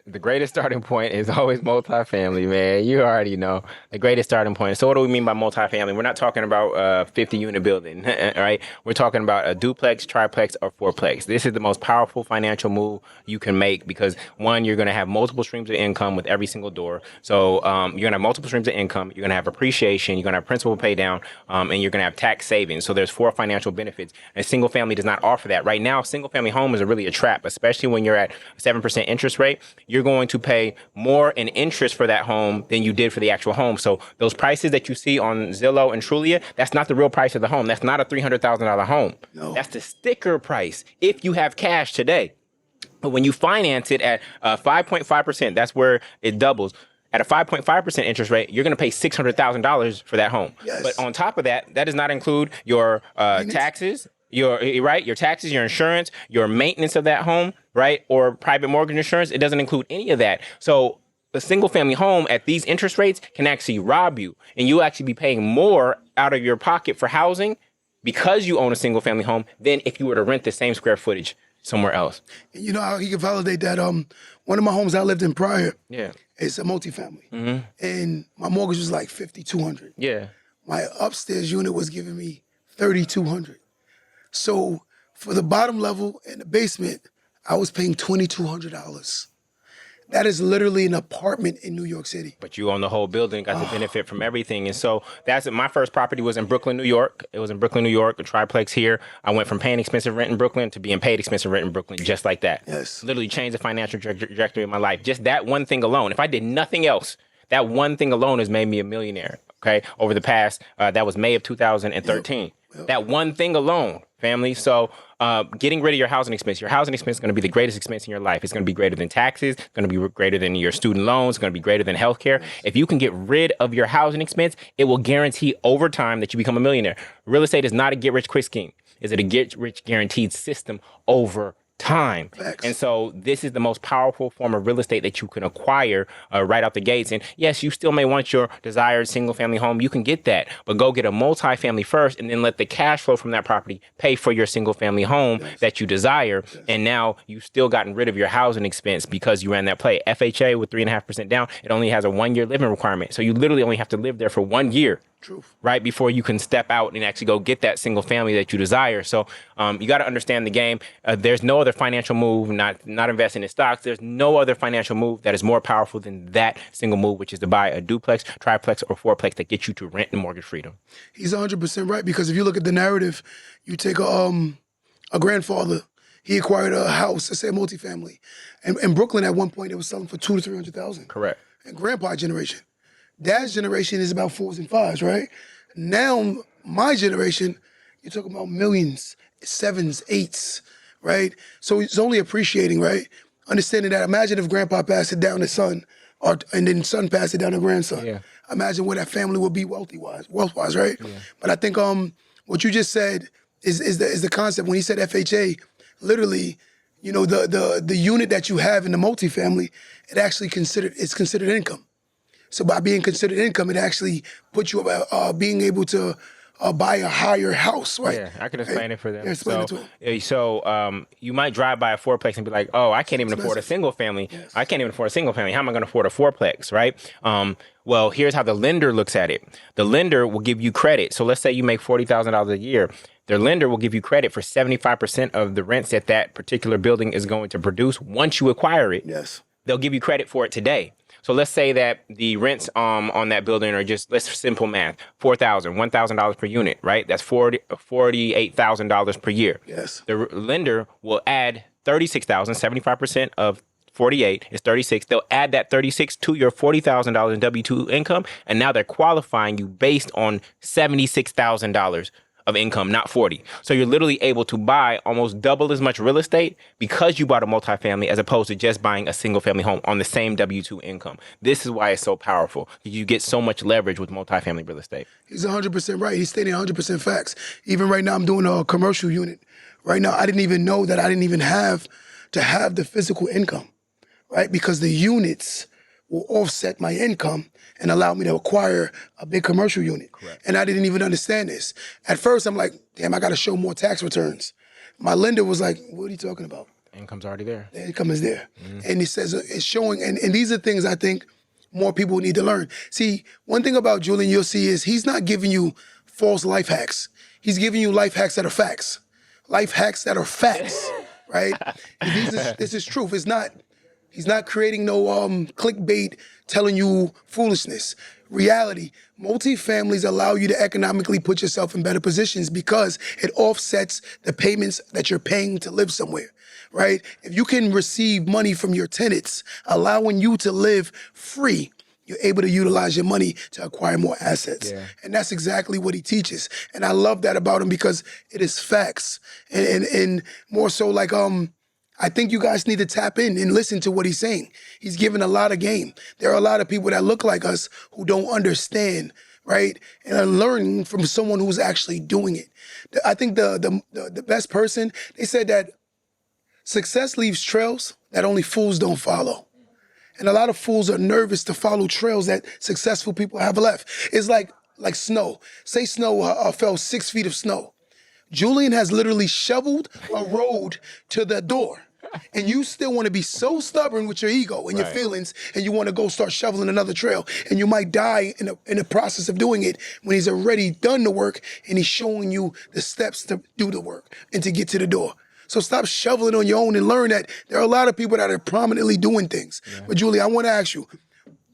S3: The greatest starting point is always multifamily, man. You already know the greatest starting point. So what do we mean by multifamily? We're not talking about 50 unit building, right? We're talking about a duplex, triplex, or fourplex. This is the most powerful financial move you can make because one, you're going to have multiple streams of income with every single door. So you're going to have multiple streams of income. You're going to have appreciation. You're going to have principal pay down, and you're going to have tax savings. So there's 4 financial benefits. And single family does not offer that. Right now, single family home is really a trap, especially when you're at 7% interest rate. You're going to pay more in interest for that home than you did for the actual home. So those prices that you see on Zillow and Trulia, that's not the real price of the home. That's not a $300,000 home. No. That's the sticker price if you have cash today. But when you finance it at 5.5%, that's where it doubles. At a 5.5% interest rate, you're going to pay $600,000 for that home. Yes. But on top of that, that does not include your taxes, your taxes, your insurance, your maintenance of that home, right? Or private mortgage insurance. It doesn't include any of that. So a single family home at these interest rates can actually rob you, and you'll actually be paying more out of your pocket for housing because you own a single family home than if you were to rent the same square footage somewhere else.
S2: And you know how he can validate that? One of my homes I lived in prior,
S3: yeah,
S2: it's a multifamily, and my mortgage was like $5,200.
S3: Yeah,
S2: my upstairs unit was giving me $3,200. So for the bottom level and the basement, I was paying $2,200. That is literally an apartment in New York City.
S3: But you own the whole building, got to benefit from everything. And so that's it. My first property was in Brooklyn, New York. It was in Brooklyn, New York, a triplex here. I went from paying expensive rent in Brooklyn to being paid expensive rent in Brooklyn, just like that.
S2: Yes.
S3: Literally changed the financial trajectory of my life. Just that one thing alone. If I did nothing else, that one thing alone has made me a millionaire, okay? Over the past, that was May of 2013. Yep. That one thing alone, family. So getting rid of your housing expense is going to be the greatest expense in your life. It's going to be greater than taxes. It's going to be greater than your student loans. It's going to be greater than healthcare. If you can get rid of your housing expense, it will guarantee over time that you become a millionaire. Real estate is not a get-rich-quick scheme. It's a get-rich guaranteed system over time.
S2: Facts.
S3: And so this is the most powerful form of real estate that you can acquire right out the gates. And yes, you still may want your desired single family home. You can get that, but go get a multifamily first and then let the cash flow from that property pay for your single family home that you desire. And now you've still gotten rid of your housing expense because you ran that play. FHA with 3.5% down, it only has a 1-year living requirement. So you literally only have to live there for 1 year.
S2: Truth.
S3: Right before you can step out and actually go get that single family that you desire. So you got to understand the game. There's no other financial move, not investing in stocks. There's no other financial move that is more powerful than that single move, which is to buy a duplex, triplex, or fourplex that gets you to rent and mortgage freedom.
S2: He's 100% right, because if you look at the narrative, you take a grandfather. He acquired a house, let's say a multifamily, and in Brooklyn at one point it was selling for $200,000 to $300,000.
S3: Correct.
S2: And grandpa generation. Dad's generation is about 4s and 5s, right? Now, my generation, you're talking about millions, 7s, 8s, right? So it's only appreciating, right? Understanding that, imagine if grandpa passed it down to son, and then son passed it down to grandson.
S3: Yeah.
S2: Imagine where that family would be wealth-wise, right? Yeah. But I think what you just said is the concept. When he said FHA, literally, you know, the unit that you have in the multifamily, it's considered income. So by being considered income, it actually puts you about being able to buy a higher house, right?
S3: Yeah, I can explain it for them.
S2: Yeah, explain it to them.
S3: So you might drive by a fourplex and be like, oh, I can't even afford a single family. Yes. I can't even afford a single family. How am I going to afford a fourplex, right? Well, here's how the lender looks at it. The lender will give you credit. So let's say you make $40,000 a year. Their lender will give you credit for 75% of the rents that particular building is going to produce once you acquire it.
S2: Yes. They'll
S3: give you credit for it today. So let's say that the rents on that building are just, let's simple math, $1,000 per unit, right? That's $48,000 per year.
S2: Yes.
S3: The lender will add $36,000, 75% of 48 is 36. They'll add that 36 to your $40,000 in W-2 income, and now they're qualifying you based on $76,000 of income, not 40. So you're literally able to buy almost double as much real estate because you bought a multifamily as opposed to just buying a single family home on the same W-2 income. This is why it's so powerful. You get so much leverage with multifamily real estate.
S2: He's 100% right. He's stating 100% facts. Even right now, I'm doing a commercial unit. Right now, I didn't even know that I didn't even have to have the physical income, right? Because the units will offset my income and allow me to acquire a big commercial unit.
S3: Correct.
S2: And I didn't even understand this. At first, I'm like, damn, I got to show more tax returns. My lender was like, what are you talking about?
S3: Income's already there.
S2: The income is there. And it says it's showing, and these are things I think more people need to learn. See, one thing about Jullien you'll see is he's not giving you false life hacks. He's giving you life hacks that are facts. Life hacks that are facts, right? This is truth. He's not creating no clickbait telling you foolishness. Reality. Multifamilies allow you to economically put yourself in better positions because it offsets the payments that you're paying to live somewhere, right? If you can receive money from your tenants, allowing you to live free, you're able to utilize your money to acquire more assets.
S3: Yeah.
S2: And that's exactly what he teaches. And I love that about him because it is facts. And more so like, I think you guys need to tap in and listen to what he's saying. He's giving a lot of game. There are a lot of people that look like us who don't understand, right? And are learning from someone who's actually doing it. I think the best person, they said that success leaves trails that only fools don't follow. And a lot of fools are nervous to follow trails that successful people have left. It's like snow. Say snow fell 6 feet of snow. Jullien has literally shoveled a road to the door. And you still want to be so stubborn with your ego and your feelings, and you want to go start shoveling another trail. And you might die in the process of doing it when he's already done the work and he's showing you the steps to do the work and to get to the door. So stop shoveling on your own and learn that there are a lot of people that are prominently doing things. Yeah. But Jullien, I want to ask you,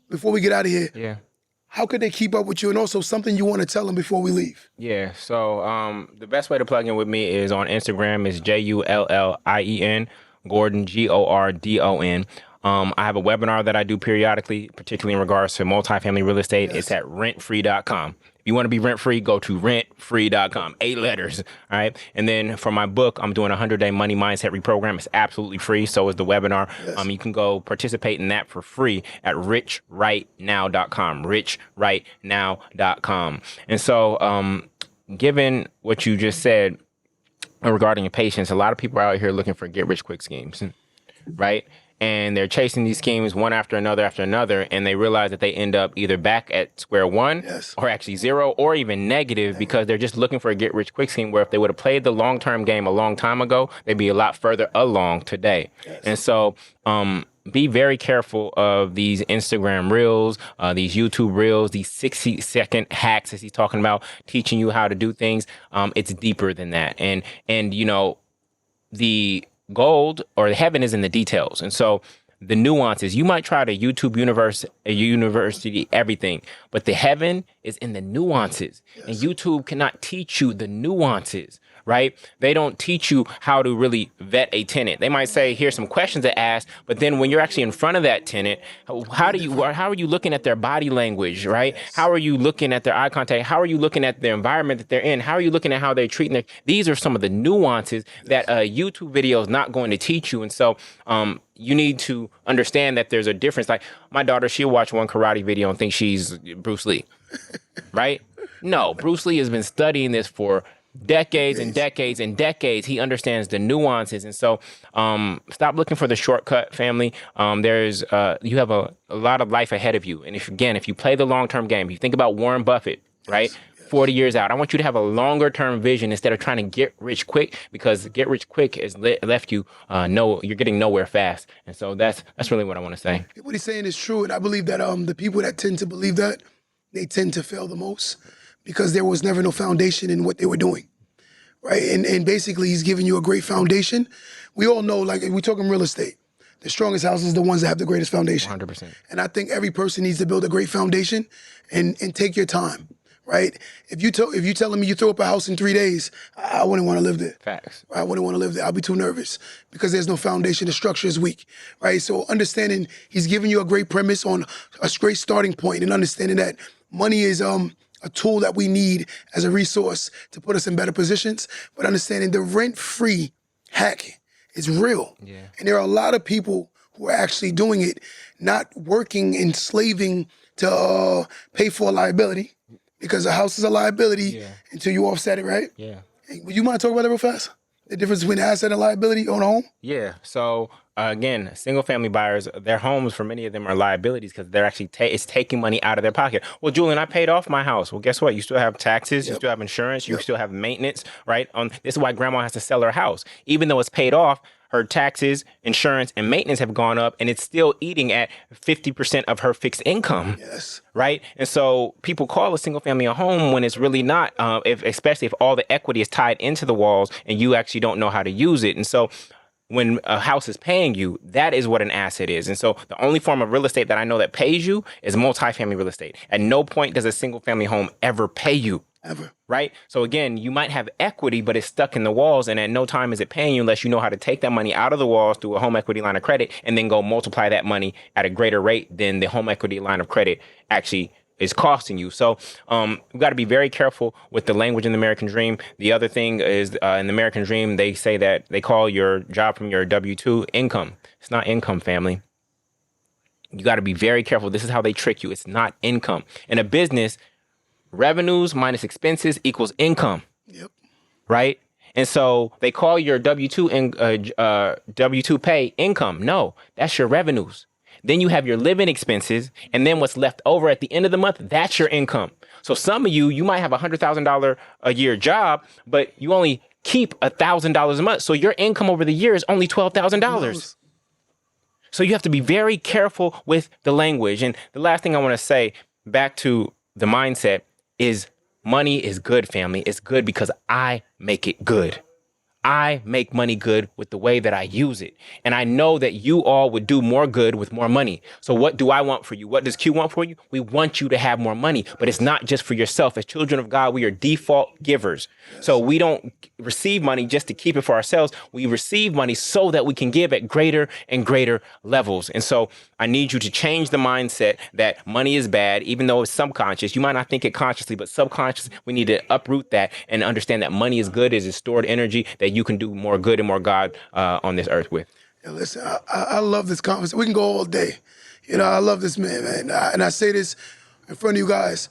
S2: before we get out of here, how could they keep up with you? And also something you want to tell them before we leave.
S3: Yeah, so the best way to plug in with me is on Instagram is Jullien, Gordon, Gordon. I have a webinar that I do periodically, particularly in regards to multifamily real estate. Yes. It's at rentfree.com. If you want to be rent-free, go to rentfree.com, 8 letters, all right? And then for my book, I'm doing a 100-day money mindset reprogram. It's absolutely free. So is the webinar. Yes. You can go participate in that for free at richrightnow.com, richrightnow.com. And so given what you just said regarding your patience, a lot of people are out here looking for get-rich-quick schemes, right? And they're chasing these schemes one after another, and they realize that they end up either back at square one or actually zero or even negative because they're just looking for a get-rich-quick scheme where if they would have played the long-term game a long time ago, they'd be a lot further along today. Yes. And so be very careful of these Instagram reels, these YouTube reels, these 60-second hacks as he's talking about, teaching you how to do things. It's deeper than that. And you know, the gold or the heaven is in the details. And so the nuances, you might try to YouTube university, everything, but the heaven is in the nuances. Yes. And YouTube cannot teach you the nuances, right? They don't teach you how to really vet a tenant. They might say, here's some questions to ask, but then when you're actually in front of that tenant, how are you looking at their body language, right? Yes. How are you looking at their eye contact? How are you looking at the environment that they're in? How are you looking at how they're treating their, these are some of the nuances that a YouTube video is not going to teach you. And so, you need to understand that there's a difference. Like my daughter, she'll watch one karate video and think she's Bruce Lee, right? No, Bruce Lee has been studying this for decades and decades and decades. He understands the nuances. And so stop looking for the shortcut, family. You have a lot of life ahead of you. And if you play the long-term game, if you think about Warren Buffett, right? Yes. 40 years out, I want you to have a longer term vision instead of trying to get rich quick, because get rich quick has left you, you're getting nowhere fast. And so that's really what I want to say.
S2: What he's saying is true. And I believe that the people that tend to believe that, they tend to fail the most because there was never no foundation in what they were doing. Right. And basically he's giving you a great foundation. We all know, like we talking real estate, the strongest houses are the ones that have the greatest foundation.
S3: 100%.
S2: And I think every person needs to build a great foundation and take your time. Right? If you telling me you throw up a house in 3 days, I wouldn't want to live there.
S3: Facts.
S2: I wouldn't want to live there. I'll be too nervous because there's no foundation. The structure is weak. Right? So understanding he's giving you a great premise on a great starting point and understanding that money is a tool that we need as a resource to put us in better positions, but understanding the rent-free hack is real. Yeah. And there are a lot of people who are actually doing it, not working and slaving to pay for a liability. Because a house is a liability until you offset it, right? Yeah. Hey, would you mind talking about that real fast? The difference between asset and liability on a home?
S3: Yeah. So again, single family buyers, their homes for many of them are liabilities because they're actually it's taking money out of their pocket. Well, Jullien, I paid off my house. Well, guess what? You still have taxes, you still have insurance, you still have maintenance, right? This is why grandma has to sell her house. Even though it's paid off, her taxes, insurance, and maintenance have gone up, and it's still eating at 50% of her fixed income.
S2: Yes.
S3: Right? And so people call a single family a home when it's really not, especially if all the equity is tied into the walls and you actually don't know how to use it. And so when a house is paying you, that is what an asset is. And so the only form of real estate that I know that pays you is multifamily real estate. At no point does a single family home ever pay you.
S2: Ever.
S3: Right? So again, you might have equity, but it's stuck in the walls. And at no time is it paying you unless you know how to take that money out of the walls through a home equity line of credit and then go multiply that money at a greater rate than the home equity line of credit actually is costing you. So we've got to be very careful with the language in the American dream. The other thing is in the American dream, they say that they call your job from your W-2 income. It's not income, family. You got to be very careful. This is how they trick you. It's not income. In a business, revenues minus expenses equals income.
S2: Yep.
S3: Right? And so they call your W-2 pay income. No, that's your revenues. Then you have your living expenses, and then what's left over at the end of the month, that's your income. So some of you might have $100,000 a year job, but you only keep $1,000 a month. So your income over the year is only $12,000. So you have to be very careful with the language. And the last thing I want to say back to the mindset is money is good, family. It's good because I make it good. I make money good with the way that I use it. And I know that you all would do more good with more money. So what do I want for you? What does Q want for you? We want you to have more money, but it's not just for yourself. As children of God, we are default givers. So we don't receive money just to keep it for ourselves. We receive money so that we can give at greater and greater levels. And so I need you to change the mindset that money is bad, even though it's subconscious. You might not think it consciously, but subconsciously, we need to uproot that and understand that money is good, is stored energy that you can do more good and more God on this earth with.
S2: Yeah, listen, I love this conversation. We can go all day. You know, I love this man. And I say this in front of you guys.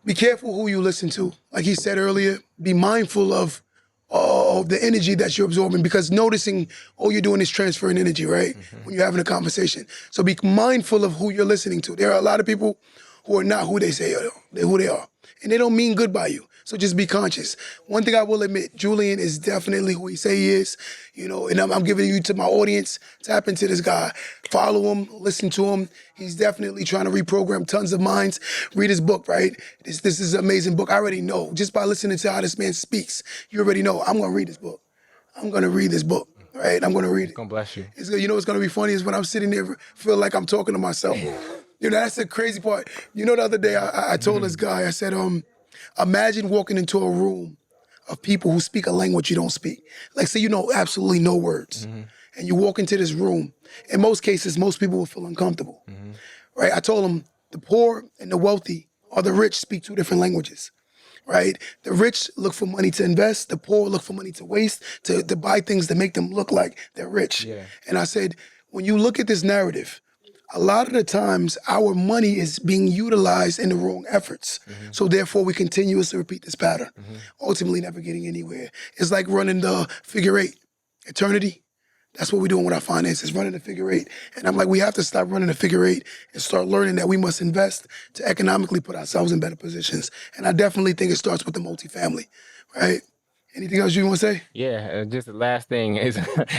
S2: Be careful who you listen to. Like he said earlier, be mindful of the energy that you're absorbing, because noticing all you're doing is transferring energy, right? When you're having a conversation. So be mindful of who you're listening to. There are a lot of people who are not who they say they're who they are. And they don't mean good by you. So just be conscious. One thing I will admit, Jullien is definitely who he say he is, you know, and I'm giving you to my audience. Tap into this guy. Follow him, listen to him. He's definitely trying to reprogram tons of minds. Read his book, right? This is an amazing book. I already know. Just by listening to how this man speaks, you already know. I'm going to read this book. I'm going to read this book, right? I'm going to read it.
S3: God bless you.
S2: You know what's going to be funny is when I'm sitting there, feel like I'm talking to myself. You know, that's the crazy part. You know, the other day I told this guy, I said, imagine walking into a room of people who speak a language you don't speak. Like, say you know absolutely no words. And you walk into this room. In most cases, most people will feel uncomfortable. Right? I told him the poor and the wealthy or the rich speak two different languages. Right? The rich look for money to invest. The poor look for money to waste, to buy things that make them look like they're rich. Yeah. And I said, when you look at this narrative, a lot of the times our money is being utilized in the wrong efforts. So therefore we continuously repeat this pattern, ultimately never getting anywhere. It's like running the figure eight. Eternity, that's what we're doing with our finances, running the figure eight. And I'm like, we have to stop running the figure eight and start learning that we must invest to economically put ourselves in better positions. And I definitely think it starts with the multifamily, right? Anything else you want to say?
S3: Yeah, just the last thing is,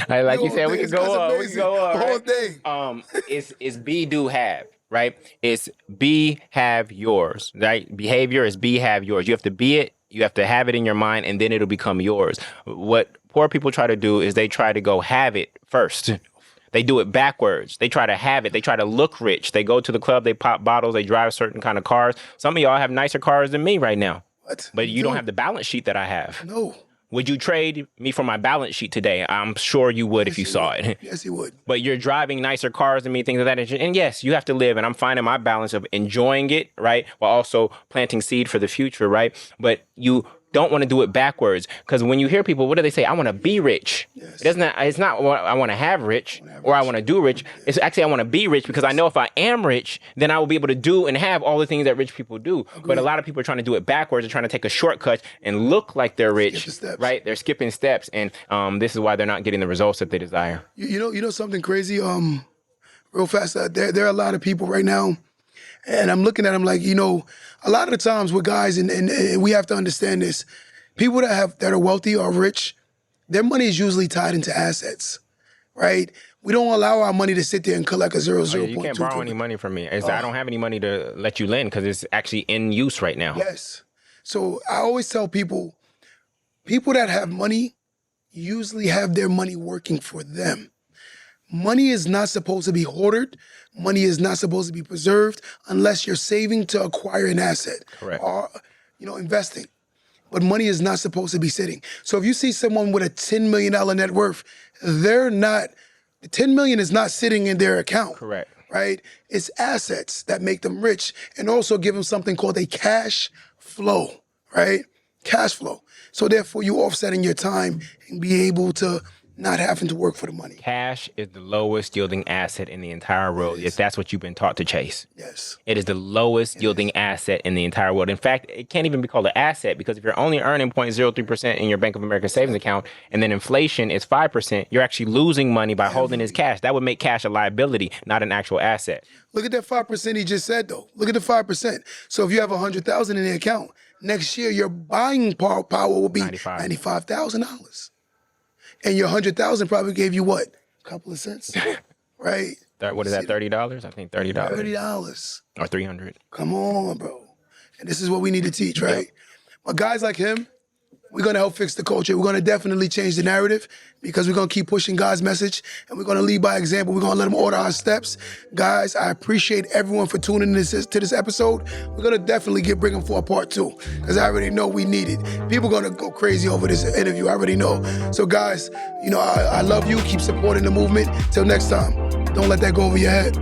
S3: like you said, we can go on. We can go on.
S2: The whole thing.
S3: It's be, do, have, right? It's be, have, yours, right? Behavior is be, have, yours. You have to be it, you have to have it in your mind, and then it'll become yours. What poor people try to do is they try to go have it first. They do it backwards. They try to have it. They try to look rich. They go to the club, they pop bottles, they drive certain kind of cars. Some of y'all have nicer cars than me right now.
S2: What?
S3: But you don't have the balance sheet that I have.
S2: No.
S3: Would you trade me for my balance sheet today? I'm sure you would if you saw it.
S2: Yes, he would.
S3: But you're driving nicer cars than me, things of that nature. And yes, you have to live. And I'm finding my balance of enjoying it, right? While also planting seed for the future, right? But you don't want to do it backwards, because when you hear people, what do they say? I want to be rich. Yes. It's not what I want to have rich or I want to do rich. It's actually I want to be rich, because I know if I am rich, then I will be able to do and have all the things that rich people do. Agreed. But a lot of people are trying to do it backwards. They're trying to take a shortcut and look like they're rich, right? They're skipping steps, and this is why they're not getting the results that they desire.
S2: You know something crazy? Real fast. There are a lot of people right now. And I'm looking at them like, you know, a lot of the times with guys, and we have to understand this, people that are wealthy or rich, their money is usually tied into assets. right? We don't allow our money to sit there and collect a 0.2.
S3: You can't borrow any money from me. I don't have any money to let you lend because it's actually in use right now.
S2: Yes. So I always tell people that have money usually have their money working for them. Money is not supposed to be hoarded. Money is not supposed to be preserved unless you're saving to acquire an asset.
S3: Correct.
S2: Or, investing. But money is not supposed to be sitting. So if you see someone with a $10 million net worth, the $10 million is not sitting in their account.
S3: Correct.
S2: Right? It's assets that make them rich and also give them something called a cash flow, right? Cash flow. So therefore you offsetting your time and be able to not having to work for the money.
S3: Cash is the lowest yielding asset in the entire world, if that's what you've been taught to chase.
S2: Yes.
S3: It is the lowest yielding asset in the entire world. In fact, it can't even be called an asset because if you're only earning 0.03% in your Bank of America savings account and then inflation is 5%, you're actually losing money by holding this cash. That would make cash a liability, not an actual asset.
S2: Look at that 5% he just said, though. Look at the 5%. So if you have $100,000 in the account, next year your buying power will be $95,000. And your $100,000 probably gave you what? A couple of cents, right?
S3: What is that, $30? I think $30.
S2: $30.
S3: Or $300.
S2: Come on, bro. And this is what we need to teach, right? Yep. But guys like him, we're going to help fix the culture. We're going to definitely change the narrative because we're going to keep pushing God's message and we're going to lead by example. We're going to let him order our steps. Guys, I appreciate everyone for tuning in to this episode. We're going to definitely bring him for a part 2 because I already know we need it. People are going to go crazy over this interview. I already know. So guys, I love you. Keep supporting the movement. Till next time, don't let that go over your head.